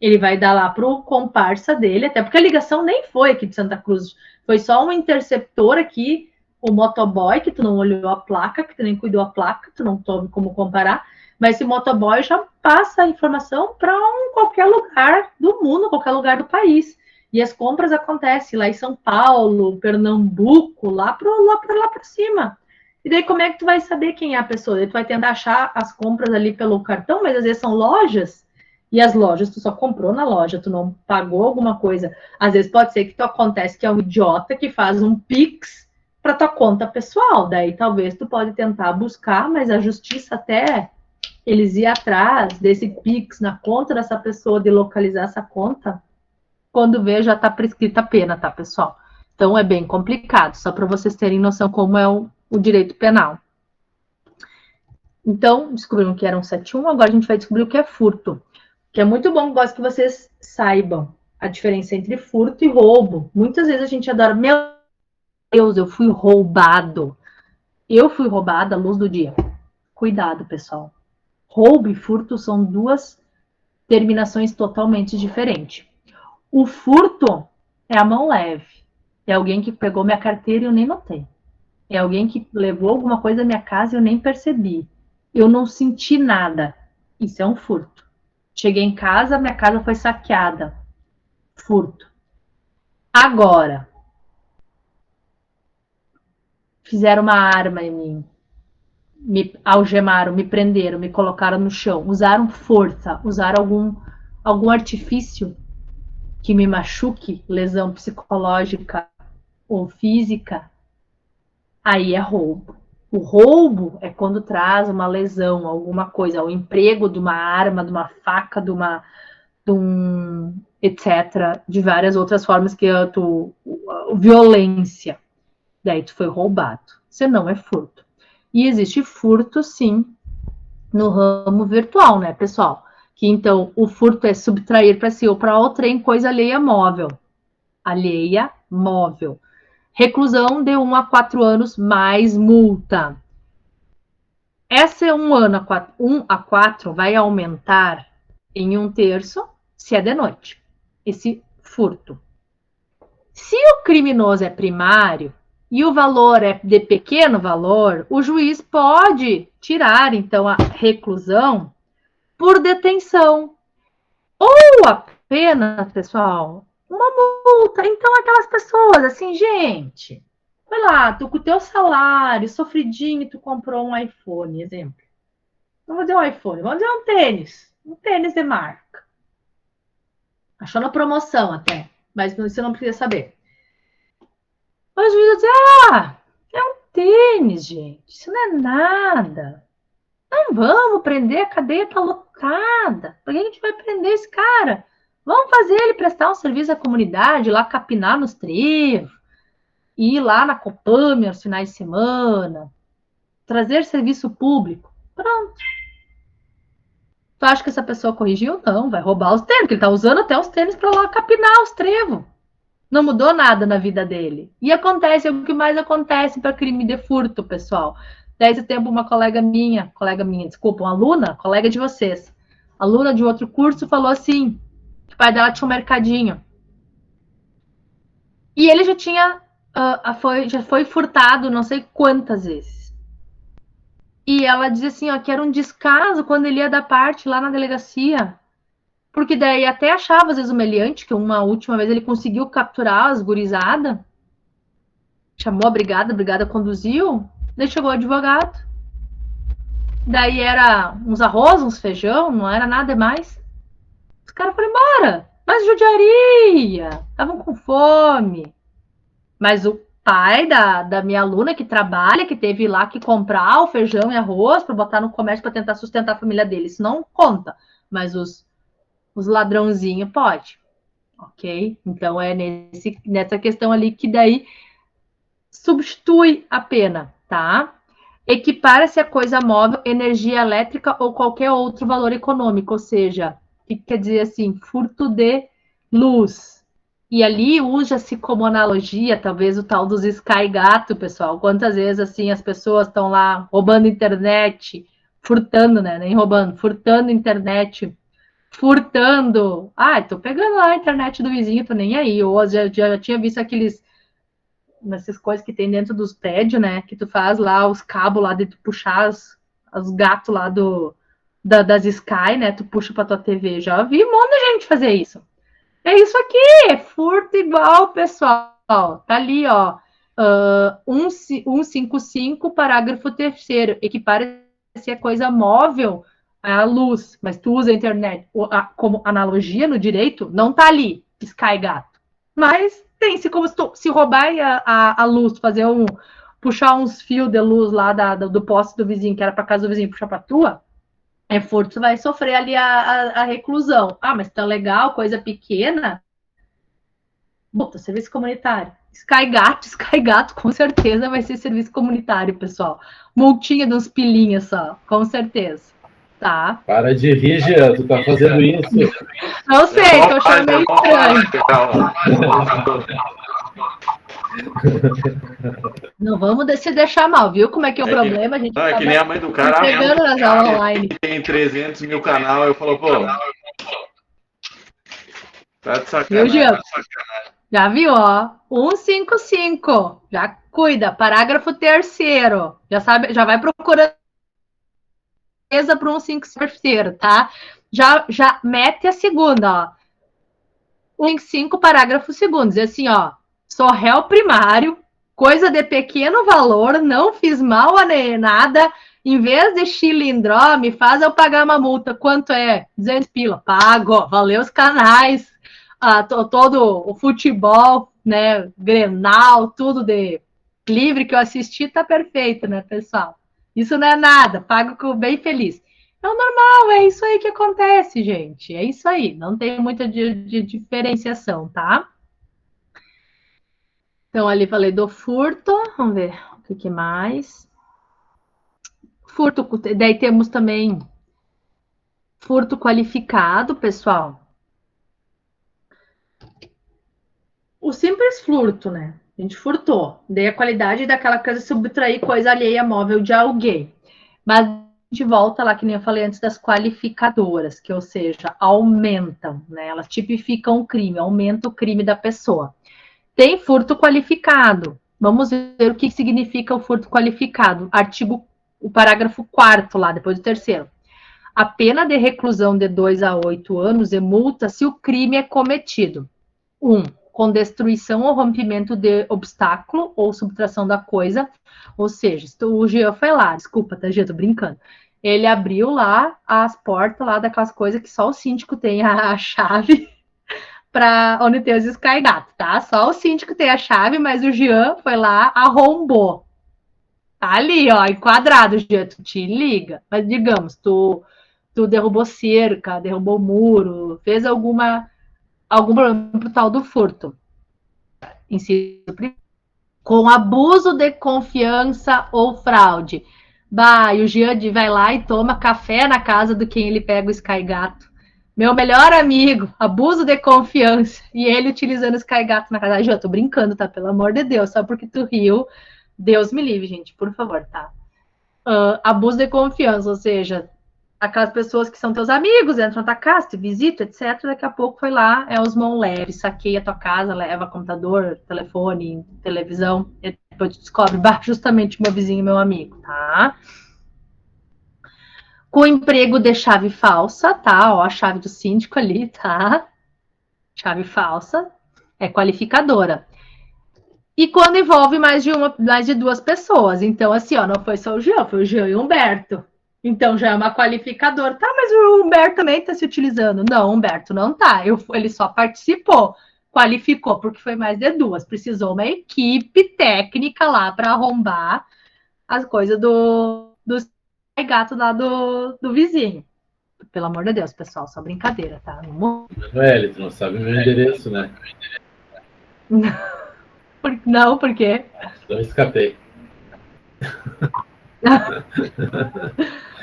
Ele vai dar lá pro comparsa dele, até porque a ligação nem foi aqui de Santa Cruz. Foi só um interceptor aqui, o motoboy, que tu não olhou a placa, que tu nem cuidou a placa, tu não soube como comparar. Mas esse motoboy já passa a informação para qualquer lugar do mundo, qualquer lugar do país. E as compras acontecem lá em São Paulo, Pernambuco, lá para cima. E daí como é que tu vai saber quem é a pessoa? Daí tu vai tentar achar as compras ali pelo cartão, mas às vezes são lojas, e as lojas tu só comprou na loja, tu não pagou alguma coisa. Às vezes pode ser que tu acontece que é um idiota que faz um Pix para tua conta pessoal. Daí talvez tu pode tentar buscar, mas a justiça até eles ir atrás desse Pix na conta dessa pessoa, de localizar essa conta, quando vê já está prescrita a pena, tá, pessoal? Então é bem complicado, só para vocês terem noção como é o direito penal. Então, descobrimos que era um 71, agora a gente vai descobrir o que é furto, que é muito bom, gosto que vocês saibam a diferença entre furto e roubo. Muitas vezes a gente adora, meu Deus, eu fui roubado. Eu fui roubada à luz do dia. Cuidado, pessoal. Roubo e furto são duas terminações totalmente diferentes. O furto é a mão leve. É alguém que pegou minha carteira e eu nem notei. É alguém que levou alguma coisa da minha casa e eu nem percebi. Eu não senti nada. Isso é um furto. Cheguei em casa, minha casa foi saqueada. Furto. Agora, fizeram uma arma em mim. Me algemaram, me prenderam, me colocaram no chão, usaram força, usaram algum artifício que me machuque, lesão psicológica ou física, aí é roubo. O roubo é quando traz uma lesão, alguma coisa, o emprego de uma arma, de uma faca, de um etc., de várias outras formas que violência. Daí tu foi roubado. Senão é furto. E existe furto, sim, no ramo virtual, né, pessoal? Que então o furto é subtrair para si ou para outrem coisa alheia móvel. Alheia móvel. Reclusão de 1 a 4 anos mais multa. Essa 1 a 4 vai aumentar em 1/3 se é de noite. Esse furto. Se o criminoso é primário, e o valor é de pequeno valor, o juiz pode tirar, então, a reclusão por detenção. Ou apenas, pessoal, uma multa. Então, aquelas pessoas, assim, gente, vai lá, tu com o teu salário, sofridinho, tu comprou um iPhone, exemplo. Não vou dizer um iPhone, vamos dizer um tênis de marca. Achou na promoção até, mas você não precisa saber. Mas o juiz vai dizer, é um tênis, gente, isso não é nada. Não vamos prender, a cadeia tá lotada. Por que a gente vai prender esse cara? Vamos fazer ele prestar um serviço à comunidade, ir lá capinar nos trevos, ir lá na Copame aos finais de semana, trazer serviço público. Pronto. Tu acha que essa pessoa corrigiu? Não, vai roubar os tênis, porque ele tá usando até os tênis para lá capinar os trevos. Não mudou nada na vida dele. E acontece, é o que mais acontece para crime de furto, pessoal. Desse tempo, uma colega minha, desculpa, uma aluna, colega de vocês, aluna de outro curso, falou assim, que o pai dela tinha um mercadinho. E ele já tinha, já foi furtado não sei quantas vezes. E ela dizia assim, ó, que era um descaso quando ele ia dar parte lá na delegacia. Porque daí até achava, às vezes, humilhante, que uma última vez ele conseguiu capturar as gurizadas, chamou a brigada conduziu, daí chegou o advogado. Daí era uns arroz, uns feijão, não era nada mais. Os caras foram embora. Mas judiaria, estavam com fome. Mas o pai da minha aluna que trabalha, que teve lá que comprar o feijão e arroz para botar no comércio para tentar sustentar a família dele, isso não conta. Mas os ladrãozinhos pode. ok? Então, é nessa questão ali que daí substitui a pena, tá? Equipara-se a coisa móvel, energia elétrica ou qualquer outro valor econômico, ou seja, o que quer dizer assim, furto de luz. E ali usa-se como analogia, talvez, o tal dos Sky Gato, pessoal. Quantas vezes, assim, as pessoas estão lá roubando internet, furtando, né? Nem roubando, furtando internet, furtando. Ah, tô pegando lá a internet do vizinho, tô nem aí. Ou já tinha visto nessas coisas que tem dentro dos prédios, né? Que tu faz lá os cabos lá de tu puxar os gatos lá das Sky, né? Tu puxa pra tua TV. Já vi um monte de gente fazer isso. É isso aqui, furto igual, pessoal. Tá ali, ó. 155, parágrafo 3º. Equipara-se a coisa móvel à luz, mas tu usa a internet como analogia no direito, não tá ali, Sky Gato. Mas tem-se como se roubar a luz, puxar uns fios de luz lá do poste do vizinho, que era para casa do vizinho, puxar para tua, é furto, tu vai sofrer ali a reclusão. Ah, mas tá legal, coisa pequena. Puta, serviço comunitário. Sky Gato, com certeza vai ser serviço comunitário, pessoal. Multinha de uns pilinhas só, com certeza. Tá? Para de rir, Jean, tu tá fazendo isso. Não sei, tô achando meio estranho. Não vamos se deixar mal, viu? Como é que é o problema? A gente não, é que nem a mãe do cara. Pegando nas aulas online. Tem 300 mil canal, eu falo, pô. Tá de sacanagem. Viu, Jean? Já viu, ó? 155. Já cuida. Parágrafo 3º. Já sabe, já vai procurando para 155, tá? Já mete a segunda, ó. 155, parágrafo 2º. Diz assim, ó. Sou réu primário, coisa de pequeno valor, não fiz mal a nada. Em vez de chilindró, me faz eu pagar uma multa. Quanto é? 200 pila. Pago. Valeu os canais. Todo o futebol, né? Grenal, tudo de livre que eu assisti, tá perfeito, né, pessoal? Isso não é nada. Pago bem feliz. É o normal, é isso aí que acontece, gente. É isso aí. Não tem muita de diferenciação, tá? Então, ali falei do furto. Vamos ver o que mais. Furto, daí temos também furto qualificado, pessoal. O simples furto, né? A gente furtou. Daí a qualidade daquela coisa subtrair coisa alheia móvel de alguém. Mas a gente volta lá, que nem eu falei antes, das qualificadoras, que, ou seja, aumentam, né? Elas tipificam o crime, aumentam o crime da pessoa. Tem furto qualificado. Vamos ver o que significa o furto qualificado. O parágrafo 4º lá, depois do 3º. A pena de reclusão de 2 a 8 anos e multa se o crime é cometido. 1. Com destruição ou rompimento de obstáculo ou subtração da coisa. Ou seja, o Jean foi lá, desculpa, tá, Jean, tô brincando. Ele abriu lá as portas lá daquelas coisas que só o síndico tem a chave para onde tem os Sky Gato, tá? Só o síndico tem a chave, mas o Jean foi lá, arrombou. Tá ali, ó, enquadrado, Jean, tu te liga. Mas digamos, tu derrubou cerca, derrubou muro, fez algum problema pro tal do furto. Com abuso de confiança ou fraude. Bah, e o Jean vai lá e toma café na casa do quem ele pega o Sky Gato. Meu melhor amigo, abuso de confiança. E ele utilizando o Sky Gato na casa. Jean, tô brincando, tá? Pelo amor de Deus, só porque tu riu. Deus me livre, gente, por favor, tá? Abuso de confiança, ou seja, aquelas pessoas que são teus amigos, entram na tua casa, te visitam, etc. Daqui a pouco foi lá, os mão leves, saqueia a tua casa, leva computador, telefone, televisão, e depois tu descobre, justamente meu vizinho e meu amigo, tá? Com emprego de chave falsa, tá? Ó, a chave do síndico ali, tá? Chave falsa, é qualificadora. E quando envolve mais de 2 pessoas. Então, assim, ó, não foi só o Jean, foi o Jean e o Humberto. Então, já é uma qualificadora. Tá, mas o Humberto também tá se utilizando. Não, o Humberto não tá. Ele só participou. Qualificou, porque foi mais de 2. Precisou uma equipe técnica lá para arrombar as coisas do gato lá do vizinho. Pelo amor de Deus, pessoal, só brincadeira, tá? Manoel, tu não sabe meu endereço, né? Não, por quê? Não escapei.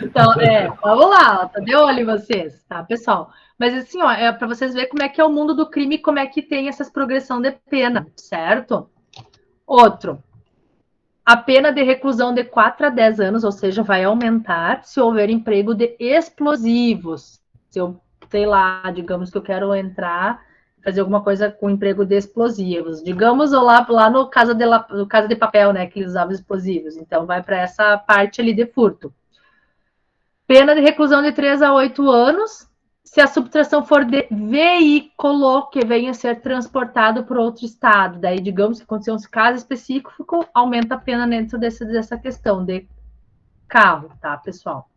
Então, vamos lá, ó, tá de olho em vocês, tá, pessoal? Mas assim, ó, é para vocês verem como é que é o mundo do crime e como é que tem essas progressão de pena, certo? Outro, a pena de reclusão de 4 a 10 anos, ou seja, vai aumentar se houver emprego de explosivos. Se eu, sei lá, digamos que eu quero entrar, fazer alguma coisa com emprego de explosivos. Digamos lá no Casa de Papel, né, que eles usavam explosivos. Então, vai para essa parte ali de furto. Pena de reclusão de 3 a 8 anos, se a subtração for de veículo que venha a ser transportado para outro estado. Daí, digamos que aconteceu um caso específico, aumenta a pena dentro dessa questão de carro, tá, pessoal?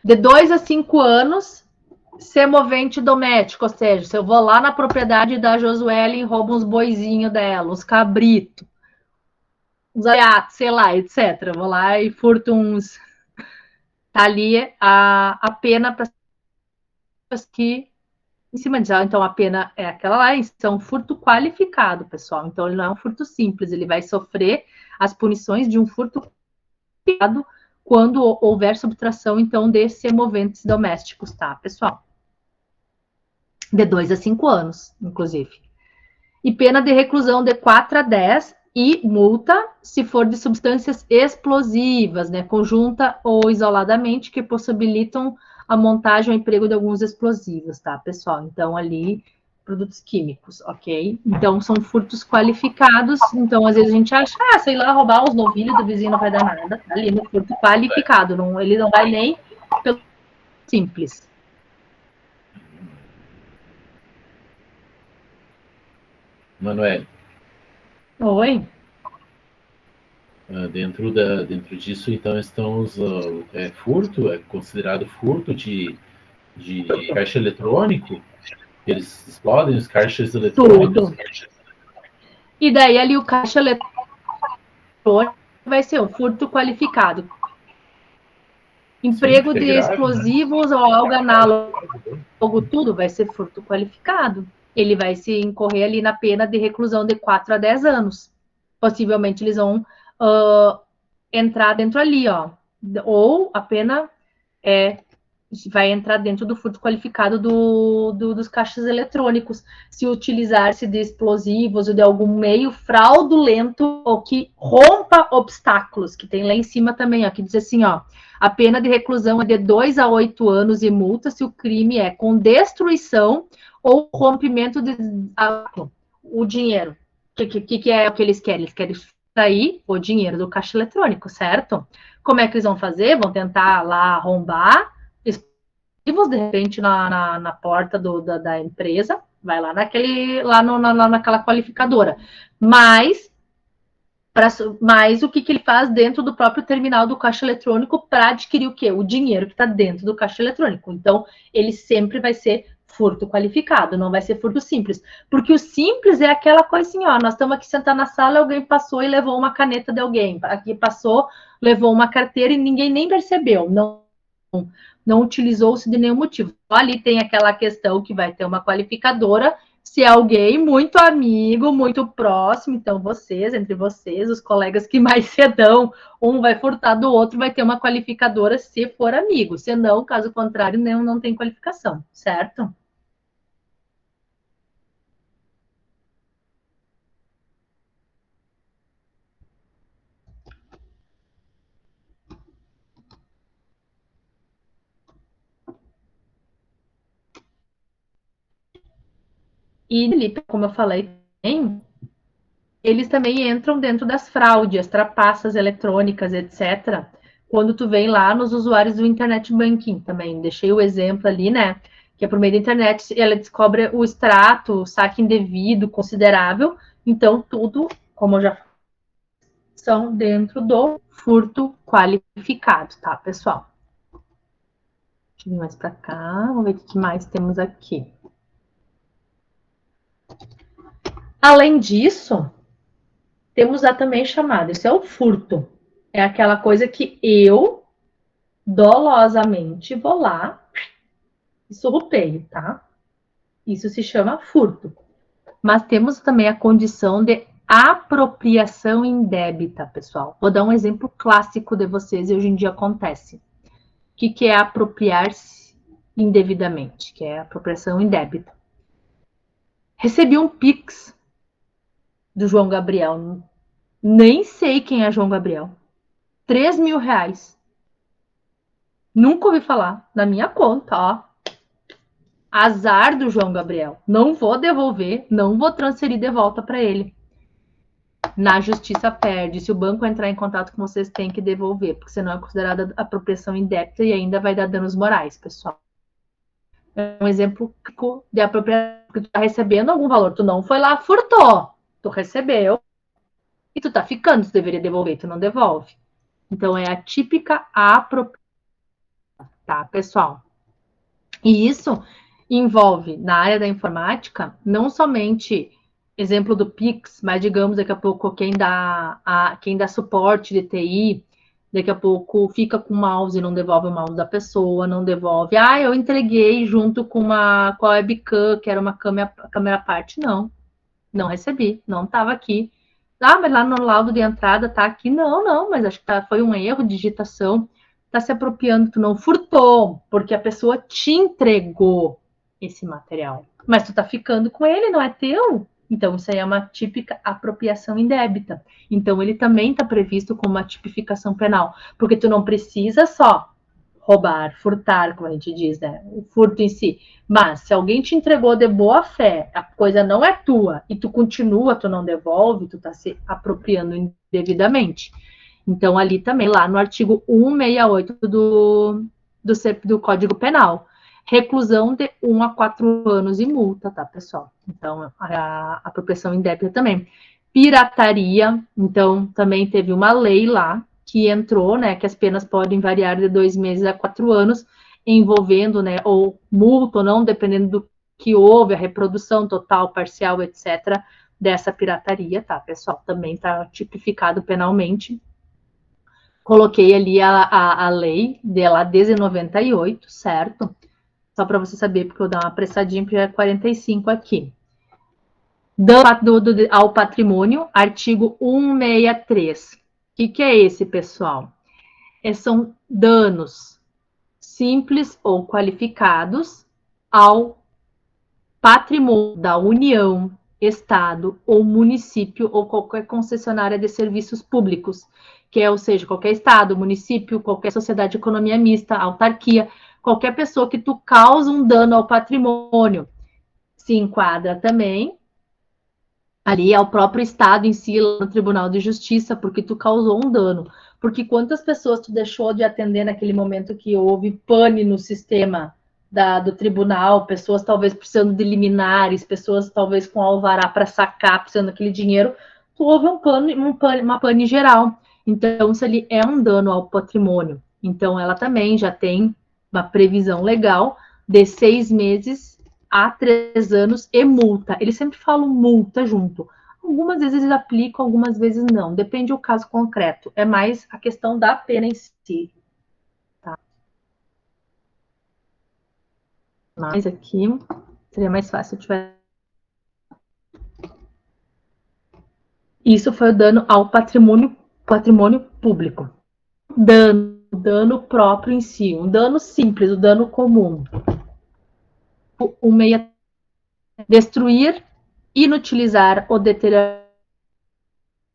De 2 a 5 anos, ser movente doméstico, ou seja, se eu vou lá na propriedade da Josuele e roubo uns boizinhos dela, uns cabritos, uns aiatos, sei lá, etc. Vou lá e furto uns... Tá ali a pena para que em cima disso, então a pena é aquela lá, isso é um furto qualificado, pessoal. Então ele não é um furto simples, ele vai sofrer as punições de um furto qualificado quando houver subtração, então, desses semoventes domésticos, tá, pessoal? De 2 a 5 anos, inclusive. E pena de reclusão de 4 a 10 e multa se for de substâncias explosivas, né, conjunta ou isoladamente, que possibilitam a montagem ou emprego de alguns explosivos, tá, pessoal? Então, ali, produtos químicos, ok? Então, são furtos qualificados. Então, às vezes a gente acha, sei lá, roubar os novilhos do vizinho não vai dar nada. Tá ali no furto qualificado, não, ele não vai nem pelo simples. Manoel, Oi? dentro disso, então, estão os furto, é considerado furto de caixa eletrônico? Eles explodem os caixas eletrônicos? Tudo. E daí ali o caixa eletrônico vai ser um furto qualificado. Emprego de explosivos ou algo análogo, tudo vai ser furto qualificado. Ele vai se incorrer ali na pena de reclusão de 4 a 10 anos. Possivelmente eles vão entrar dentro ali, ó. Ou a pena vai entrar dentro do furto qualificado dos caixas eletrônicos, se utilizar-se de explosivos ou de algum meio fraudulento ou que rompa obstáculos, que tem lá em cima também, ó, que diz assim, ó, a pena de reclusão é de 2 a 8 anos e multa se o crime é com destruição ou rompimento de o dinheiro. O que é o que eles querem? Eles querem extrair o dinheiro do caixa eletrônico, certo? Como é que eles vão fazer? Vão tentar lá arrombar explosivos, de repente, na porta da empresa, vai lá naquela qualificadora. Mas o que ele faz dentro do próprio terminal do caixa eletrônico para adquirir o quê? O dinheiro que está dentro do caixa eletrônico. Então, ele sempre vai ser furto qualificado, não vai ser furto simples. Porque o simples é aquela coisa assim, ó, nós estamos aqui sentados na sala, alguém passou e levou uma caneta de alguém, aqui passou, levou uma carteira e ninguém nem percebeu, não utilizou-se de nenhum motivo. Ali tem aquela questão que vai ter uma qualificadora, se é alguém muito amigo, muito próximo, então entre vocês, os colegas que mais cedão, um vai furtar do outro, vai ter uma qualificadora se for amigo, se não, caso contrário, não tem qualificação, certo? E, como eu falei, eles também entram dentro das fraudes, trapaças eletrônicas, etc. Quando tu vem lá nos usuários do Internet Banking também. Deixei o exemplo ali, né? Que é por meio da internet, ela descobre o extrato, o saque indevido, considerável. Então, tudo, como eu já falei, são dentro do furto qualificado, tá, pessoal? Deixa eu ir mais para cá, vamos ver o que mais temos aqui. Além disso, temos a também chamada, isso é o furto. É aquela coisa que eu dolosamente vou lá e surrupeio, tá? Isso se chama furto. Mas temos também a condição de apropriação indébita, pessoal. Vou dar um exemplo clássico de vocês e hoje em dia acontece. O que é apropriar-se indevidamente? Que é apropriação indébita. Recebi um Pix do João Gabriel. Nem sei quem é João Gabriel. 3 mil reais. Nunca ouvi falar. Na minha conta, ó. Azar do João Gabriel. Não vou devolver, não vou transferir de volta para ele. Na justiça perde. Se o banco entrar em contato com vocês, tem que devolver, porque senão é considerada apropriação indébita e ainda vai dar danos morais, pessoal. É um exemplo de apropriação, porque tu tá recebendo algum valor, tu não foi lá, furtou, tu recebeu e tu tá ficando, tu deveria devolver, tu não devolve. Então é a típica apropriação, tá, pessoal? E isso envolve, na área da informática, não somente exemplo do Pix, mas digamos daqui a pouco quem dá suporte de TI, daqui a pouco fica com o mouse e não devolve o mouse da pessoa, não devolve. Ah, eu entreguei junto com a webcam, que era uma câmera à parte. Não recebi, não estava aqui. Ah, mas lá no laudo de entrada tá aqui. Não, mas acho que foi um erro de digitação. Tá se apropriando, tu não furtou, porque a pessoa te entregou esse material. Mas tu tá ficando com ele, não é teu? Então, isso aí é uma típica apropriação indébita. Então, ele também está previsto como uma tipificação penal, porque tu não precisa só roubar, furtar, como a gente diz, né? O furto em si. Mas, se alguém te entregou de boa fé, a coisa não é tua, e tu continua, tu não devolve, tu está se apropriando indevidamente. Então, ali também, lá no artigo 168 do Código Penal, reclusão de 1 a 4 anos e multa, tá, pessoal? Então, a apropriação indébita também. Pirataria, então, também teve uma lei lá que entrou, né, que as penas podem variar de 2 meses a 4 anos, envolvendo, né, ou multa ou não, dependendo do que houve, a reprodução total, parcial, etc., dessa pirataria, tá, pessoal? Também tá tipificado penalmente. Coloquei ali a lei dela desde 98, certo? Só para você saber, porque eu vou dar uma apressadinha, porque já é 45 aqui. Ao patrimônio, artigo 163. O que é esse, pessoal? São danos simples ou qualificados ao patrimônio da União, Estado ou município ou qualquer concessionária de serviços públicos, que é, ou seja, qualquer estado, município, qualquer sociedade de economia mista, autarquia, qualquer pessoa que tu causa um dano ao patrimônio, se enquadra também ali ao próprio estado em si, no Tribunal de Justiça, porque tu causou um dano. Porque quantas pessoas tu deixou de atender naquele momento que houve pane no sistema do tribunal, pessoas talvez precisando de liminares, pessoas talvez com alvará para sacar, precisando daquele dinheiro, tu houve uma pane geral. Então, isso ali é um dano ao patrimônio. Então, ela também já tem uma previsão legal de 6 meses a 3 anos e multa. Eles sempre falam multa junto. Algumas vezes eles aplicam, algumas vezes não. Depende do caso concreto. É mais a questão da pena em si. Tá? Mas aqui seria mais fácil se eu tiver. Isso foi o dano ao patrimônio público. Dano próprio em si. Um dano simples, o dano comum. Destruir, inutilizar ou deteriorar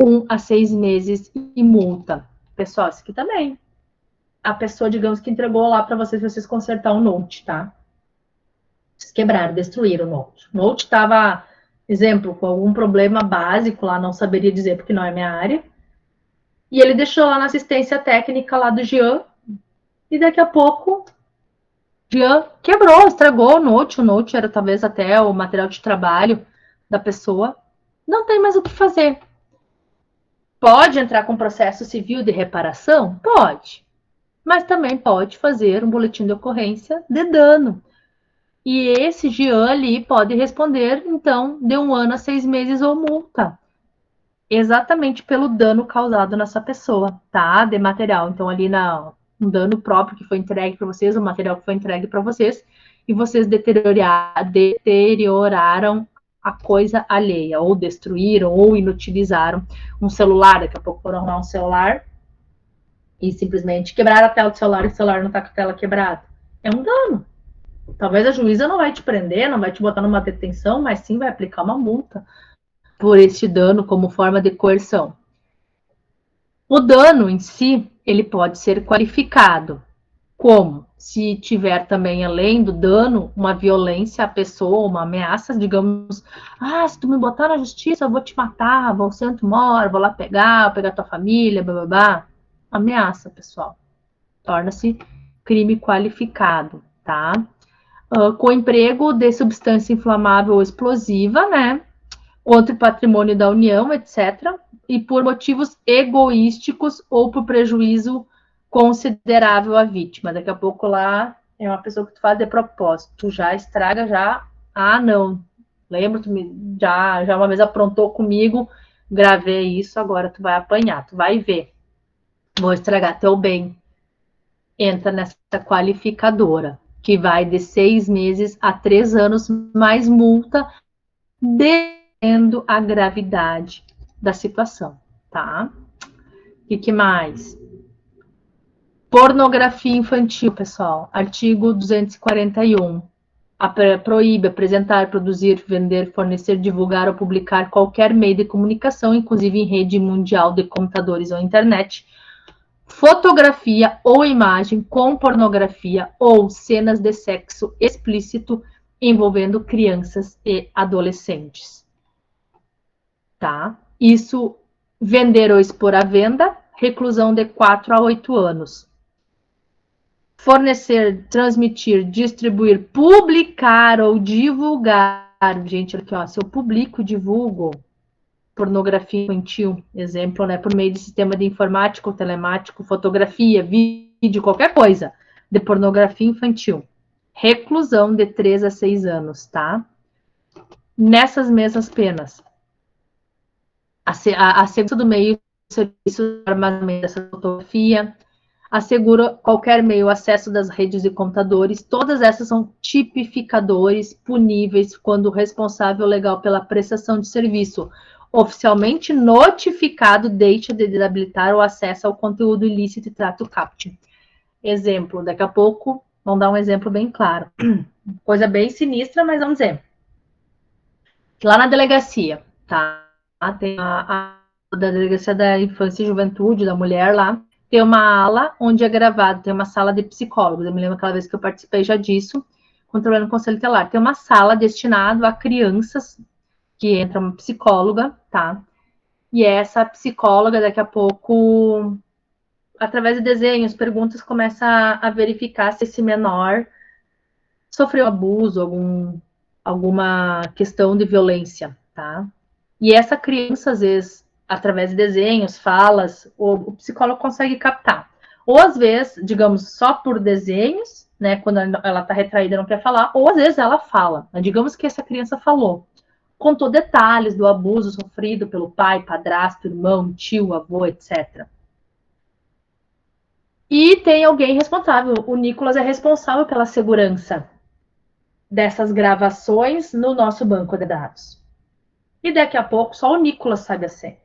1 a 6 meses e multa. Pessoal, isso aqui também. A pessoa, digamos, que entregou lá para vocês consertar o Note, tá? Vocês quebraram, destruíram o Note. O Note estava, exemplo, com algum problema básico lá, não saberia dizer porque não é minha área. E ele deixou lá na assistência técnica lá do Jean. E daqui a pouco, Jean quebrou, estragou o Note. O Note era talvez até o material de trabalho da pessoa. Não tem mais o que fazer. Pode entrar com processo civil de reparação? Pode. Mas também pode fazer um boletim de ocorrência de dano. E esse Jean ali pode responder, então, de 1 ano a 6 meses ou multa. Exatamente pelo dano causado nessa pessoa, tá? De material. Então, ali um dano próprio que foi entregue para vocês, um material que foi entregue para vocês, e vocês deterioraram a coisa alheia, ou destruíram, ou inutilizaram um celular. Daqui a pouco foram arrumar um celular e simplesmente quebraram a tela do celular e o celular não está com a tela quebrada. É um dano. Talvez a juíza não vai te prender, não vai te botar numa detenção, mas sim vai aplicar uma multa por este dano como forma de coerção. O dano em si, ele pode ser qualificado como? Se tiver também, além do dano, uma violência à pessoa, uma ameaça, digamos, se tu me botar na justiça, eu vou te matar, vou ser onde tu mora, vou lá pegar tua família, blá, blá, blá. Ameaça, pessoal. Torna-se crime qualificado, tá? Com emprego de substância inflamável ou explosiva, né? Contra o patrimônio da União, etc. E por motivos egoísticos ou por prejuízo considerável à vítima. Daqui a pouco lá é uma pessoa que tu faz de propósito. Tu já estraga, já... não. Lembra? Tu já uma vez aprontou comigo, gravei isso, agora tu vai apanhar, tu vai ver. Vou estragar teu bem. Entra nessa qualificadora, que vai de 6 meses a 3 anos, mais multa, dependendo a gravidade da situação, tá? O que mais? Pornografia infantil, pessoal. Artigo 241. Proíbe apresentar, produzir, vender, fornecer, divulgar ou publicar qualquer meio de comunicação, inclusive em rede mundial de computadores ou internet, fotografia ou imagem com pornografia ou cenas de sexo explícito envolvendo crianças e adolescentes. Tá? Isso, vender ou expor à venda, reclusão de 4 a 8 anos. Fornecer, transmitir, distribuir, publicar ou divulgar. Gente, aqui, ó, se eu publico, divulgo pornografia infantil, exemplo, né, por meio de sistema de informático, telemático, fotografia, vídeo, qualquer coisa de pornografia infantil. Reclusão de 3 a 6 anos, tá? Nessas mesmas penas. A segurança do meio, serviço de armazenamento dessa fotografia, assegura qualquer meio acesso das redes e computadores. Todas essas são tipificadores puníveis quando o responsável legal pela prestação de serviço oficialmente notificado deixa de desabilitar o acesso ao conteúdo ilícito e trata o CAPT. Exemplo, daqui a pouco, vamos dar um exemplo bem claro. Coisa bem sinistra, mas vamos dizer. Lá na delegacia, tá? Tem a da Delegacia da Infância e Juventude, da mulher lá, tem uma ala onde é gravado, tem uma sala de psicólogos. Eu me lembro aquela vez que eu participei já disso, controlando o Conselho Tutelar. Tem uma sala destinada a crianças, que entra uma psicóloga, tá? E essa psicóloga, daqui a pouco, através de desenhos, perguntas, começa a verificar se esse menor sofreu abuso, alguma questão de violência, tá? E essa criança, às vezes, através de desenhos, falas, o psicólogo consegue captar. Ou, às vezes, digamos, só por desenhos, né, quando ela está retraída e não quer falar, ou, às vezes, ela fala. Digamos que essa criança falou. Contou detalhes do abuso sofrido pelo pai, padrasto, irmão, tio, avô, etc. E tem alguém responsável. O Nicolas é responsável pela segurança dessas gravações no nosso banco de dados. E daqui a pouco só o Nicolas sabe a senha.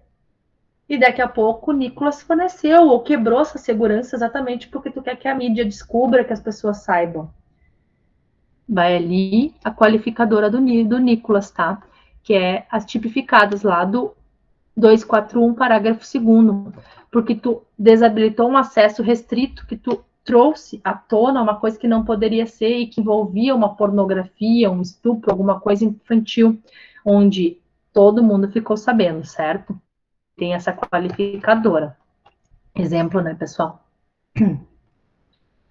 E daqui a pouco o Nicolas forneceu ou quebrou essa segurança exatamente porque tu quer que a mídia descubra, que as pessoas saibam. Vai ali a qualificadora do Nicolas, tá? Que é as tipificadas lá do 241, parágrafo 2º. Porque tu desabilitou um acesso restrito que tu trouxe à tona uma coisa que não poderia ser e que envolvia uma pornografia, um estupro, alguma coisa infantil, onde todo mundo ficou sabendo, certo? Tem essa qualificadora. Exemplo, né, pessoal?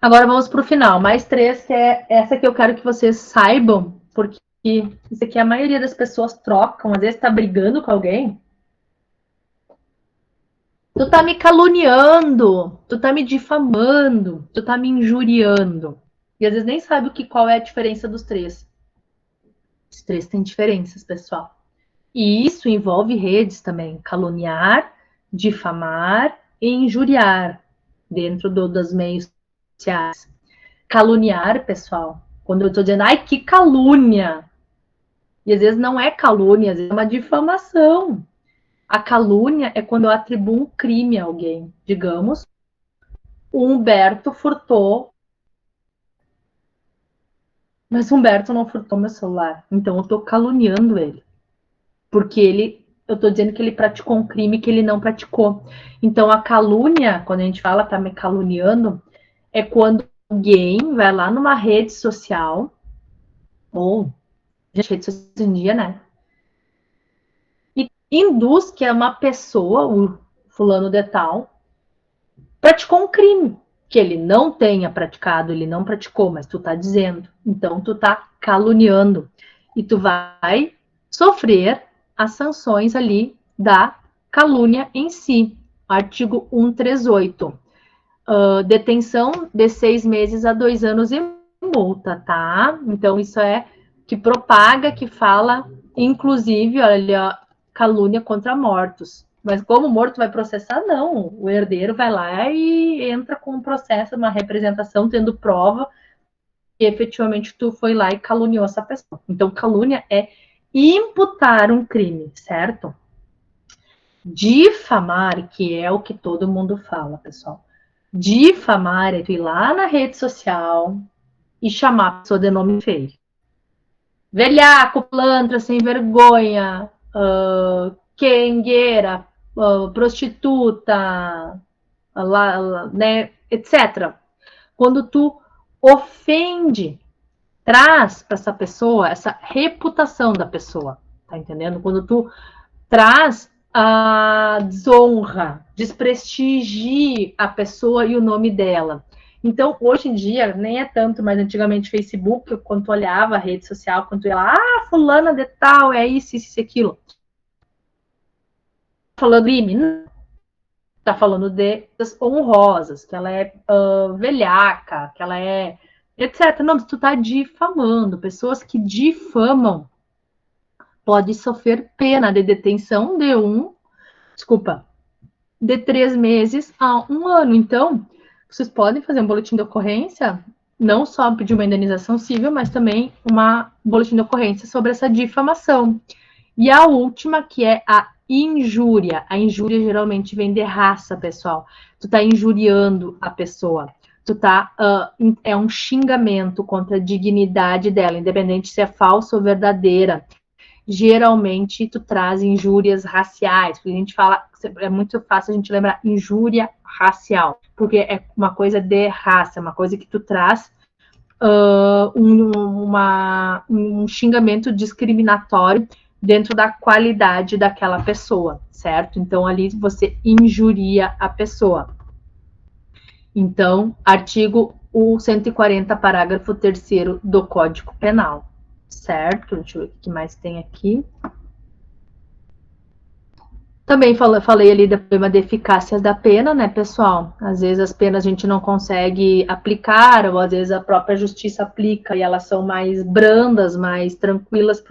Agora vamos para o final. Mais 3, que é essa que eu quero que vocês saibam, porque isso aqui a maioria das pessoas trocam, às vezes tá brigando com alguém. Tu tá me caluniando, tu tá me difamando, tu tá me injuriando. E às vezes nem sabe qual é a diferença dos 3. Os 3 têm diferenças, pessoal. E isso envolve redes também. Caluniar, difamar e injuriar. dentro dos meios sociais. Caluniar, pessoal, quando eu estou dizendo, ai, que calúnia, e às vezes não é calúnia, às vezes é uma difamação. A calúnia é quando eu atribuo um crime a alguém. Digamos, o Humberto furtou, mas o Humberto não furtou meu celular, então eu estou caluniando ele, porque eu estou dizendo que ele praticou um crime que ele não praticou. Então a calúnia, quando a gente fala tá me caluniando, é quando alguém vai lá numa rede social, ou rede social hoje em dia, né? E induz que é uma pessoa, o fulano de tal, praticou um crime que ele não tenha praticado, ele não praticou, mas tu tá dizendo. Então tu tá caluniando e tu vai sofrer as sanções ali da calúnia em si. Artigo 138. Detenção de 6 meses a 2 anos e multa, tá? Então isso é que propaga, que fala, inclusive, olha, calúnia contra mortos. Mas como o morto vai processar, não. O herdeiro vai lá e entra com um processo, uma representação, tendo prova que efetivamente tu foi lá e caluniou essa pessoa. Então, calúnia é imputar um crime, certo? Difamar, que é o que todo mundo fala, pessoal. Difamar é tu ir lá na rede social e chamar a pessoa de nome feio. Velhaco, plantra, sem vergonha, quengueira, prostituta, né, etc. Quando tu ofende, traz para essa pessoa essa reputação da pessoa, tá entendendo? Quando tu traz a desonra, desprestigie a pessoa e o nome dela. Então, hoje em dia, nem é tanto, mas antigamente Facebook, quando tu olhava a rede social, quando tu ia lá, fulana de tal, é isso, aquilo. Falando crime, tá falando de honrosas, que ela é velhaca, que ela é etc. Não, mas tu tá difamando. Pessoas que difamam podem sofrer pena de detenção de 3 meses a 1 ano. Então, vocês podem fazer um boletim de ocorrência, não só pedir uma indenização civil, mas também um boletim de ocorrência sobre essa difamação. E a última, que é a injúria. A injúria geralmente vem de raça, pessoal. Tu tá injuriando a pessoa. Tu tá... é um xingamento contra a dignidade dela, independente se é falsa ou verdadeira. Geralmente, tu traz injúrias raciais. A gente fala... É muito fácil a gente lembrar injúria racial. Porque é uma coisa de raça. É uma coisa que tu traz... um xingamento discriminatório dentro da qualidade daquela pessoa, certo? Então, ali você injuria a pessoa. Então, artigo 140, parágrafo 3º do Código Penal, certo? Deixa eu ver o que mais tem aqui. Também falei ali do problema de eficácia da pena, né, pessoal? Às vezes as penas a gente não consegue aplicar, ou às vezes a própria justiça aplica e elas são mais brandas, mais tranquilas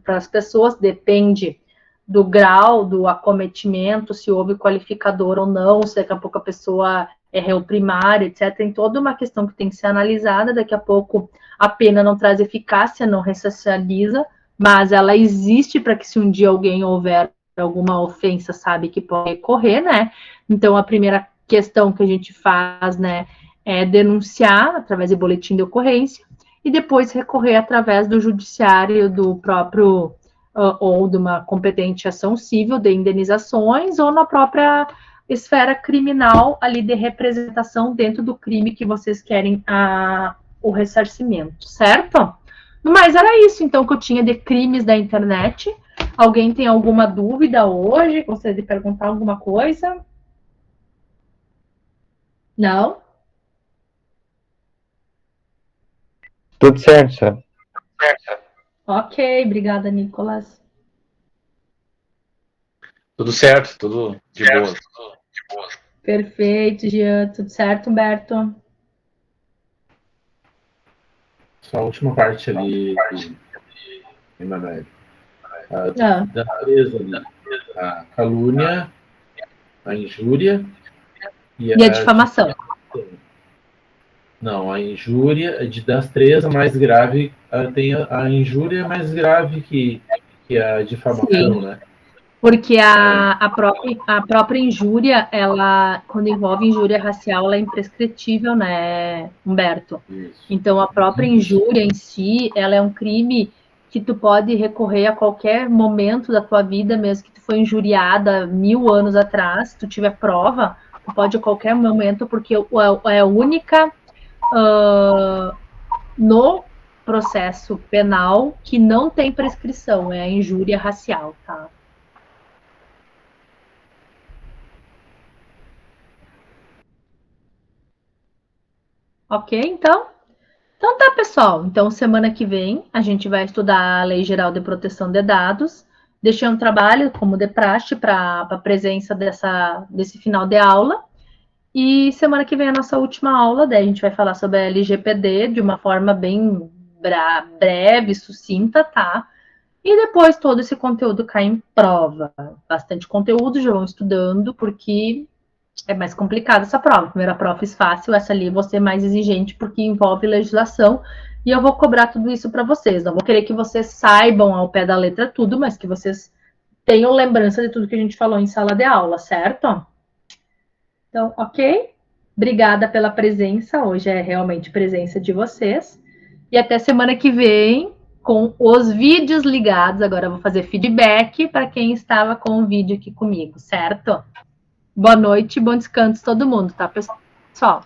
para as pessoas, depende do grau do acometimento, se houve qualificador ou não, se daqui a pouco a pessoa é réu primário, etc. Tem toda uma questão que tem que ser analisada, daqui a pouco a pena não traz eficácia, não ressocializa, mas ela existe para que se um dia alguém houver alguma ofensa, sabe que pode recorrer, né? Então, a primeira questão que a gente faz, né, é denunciar através de boletim de ocorrência e depois recorrer através do judiciário do próprio ou de uma competente ação civil de indenizações ou na própria esfera criminal ali de representação dentro do crime que vocês querem o ressarcimento, certo? Mas era isso, então, que eu tinha de crimes da internet. Alguém tem alguma dúvida hoje? Gostaria de perguntar alguma coisa? Não? Tudo certo, senhor. Ok, obrigada, Nicolas. Tudo certo, tudo de boa. Perfeito, Jean. Tudo certo, Humberto? Só a última parte ali, Emanuel. Da natureza ali. A calúnia, a injúria E a difamação. Não, a injúria, das três, a mais grave, tem a injúria mais grave que a difamação, sim, né? Porque a própria injúria, ela, quando envolve injúria racial, ela é imprescritível, né, Humberto? Isso. Então, a própria injúria em si, ela é um crime que tu pode recorrer a qualquer momento da tua vida, mesmo que tu foi injuriada 1000 anos atrás, se tu tiver prova, tu pode a qualquer momento, porque é a única... no processo penal que não tem prescrição, é a injúria racial, tá? Ok, então? Então tá, pessoal. Então, semana que vem, a gente vai estudar a Lei Geral de Proteção de Dados. Deixei um trabalho, como de praxe, para a presença desse final de aula. E semana que vem é a nossa última aula, daí a gente vai falar sobre a LGPD de uma forma bem breve, sucinta, tá? E depois todo esse conteúdo cai em prova. Bastante conteúdo, já vão estudando, porque é mais complicado essa prova. A primeira prova fiz fácil, essa ali eu vou ser mais exigente, porque envolve legislação, e eu vou cobrar tudo isso para vocês. Não vou querer que vocês saibam ao pé da letra tudo, mas que vocês tenham lembrança de tudo que a gente falou em sala de aula, certo? Então, ok? Obrigada pela presença, hoje é realmente presença de vocês. E até semana que vem, com os vídeos ligados. Agora eu vou fazer feedback para quem estava com o vídeo aqui comigo, certo? Boa noite, bom descanso todo mundo, tá, pessoal?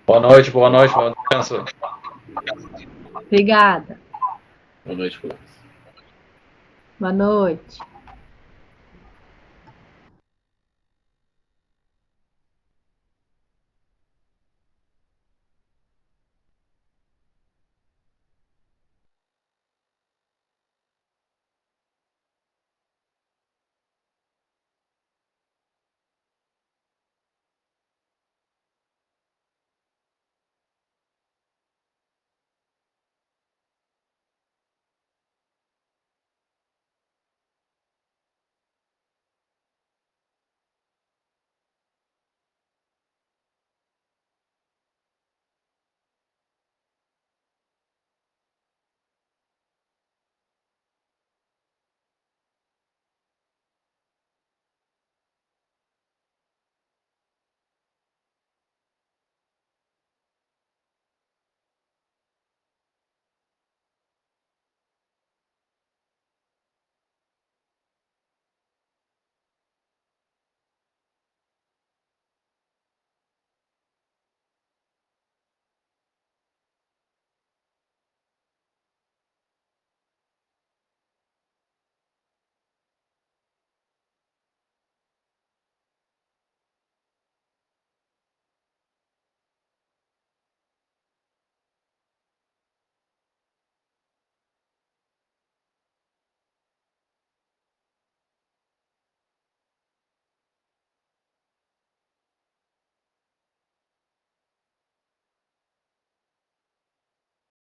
Boa noite, bom descanso. Obrigada. Boa noite, Flávio. Boa noite.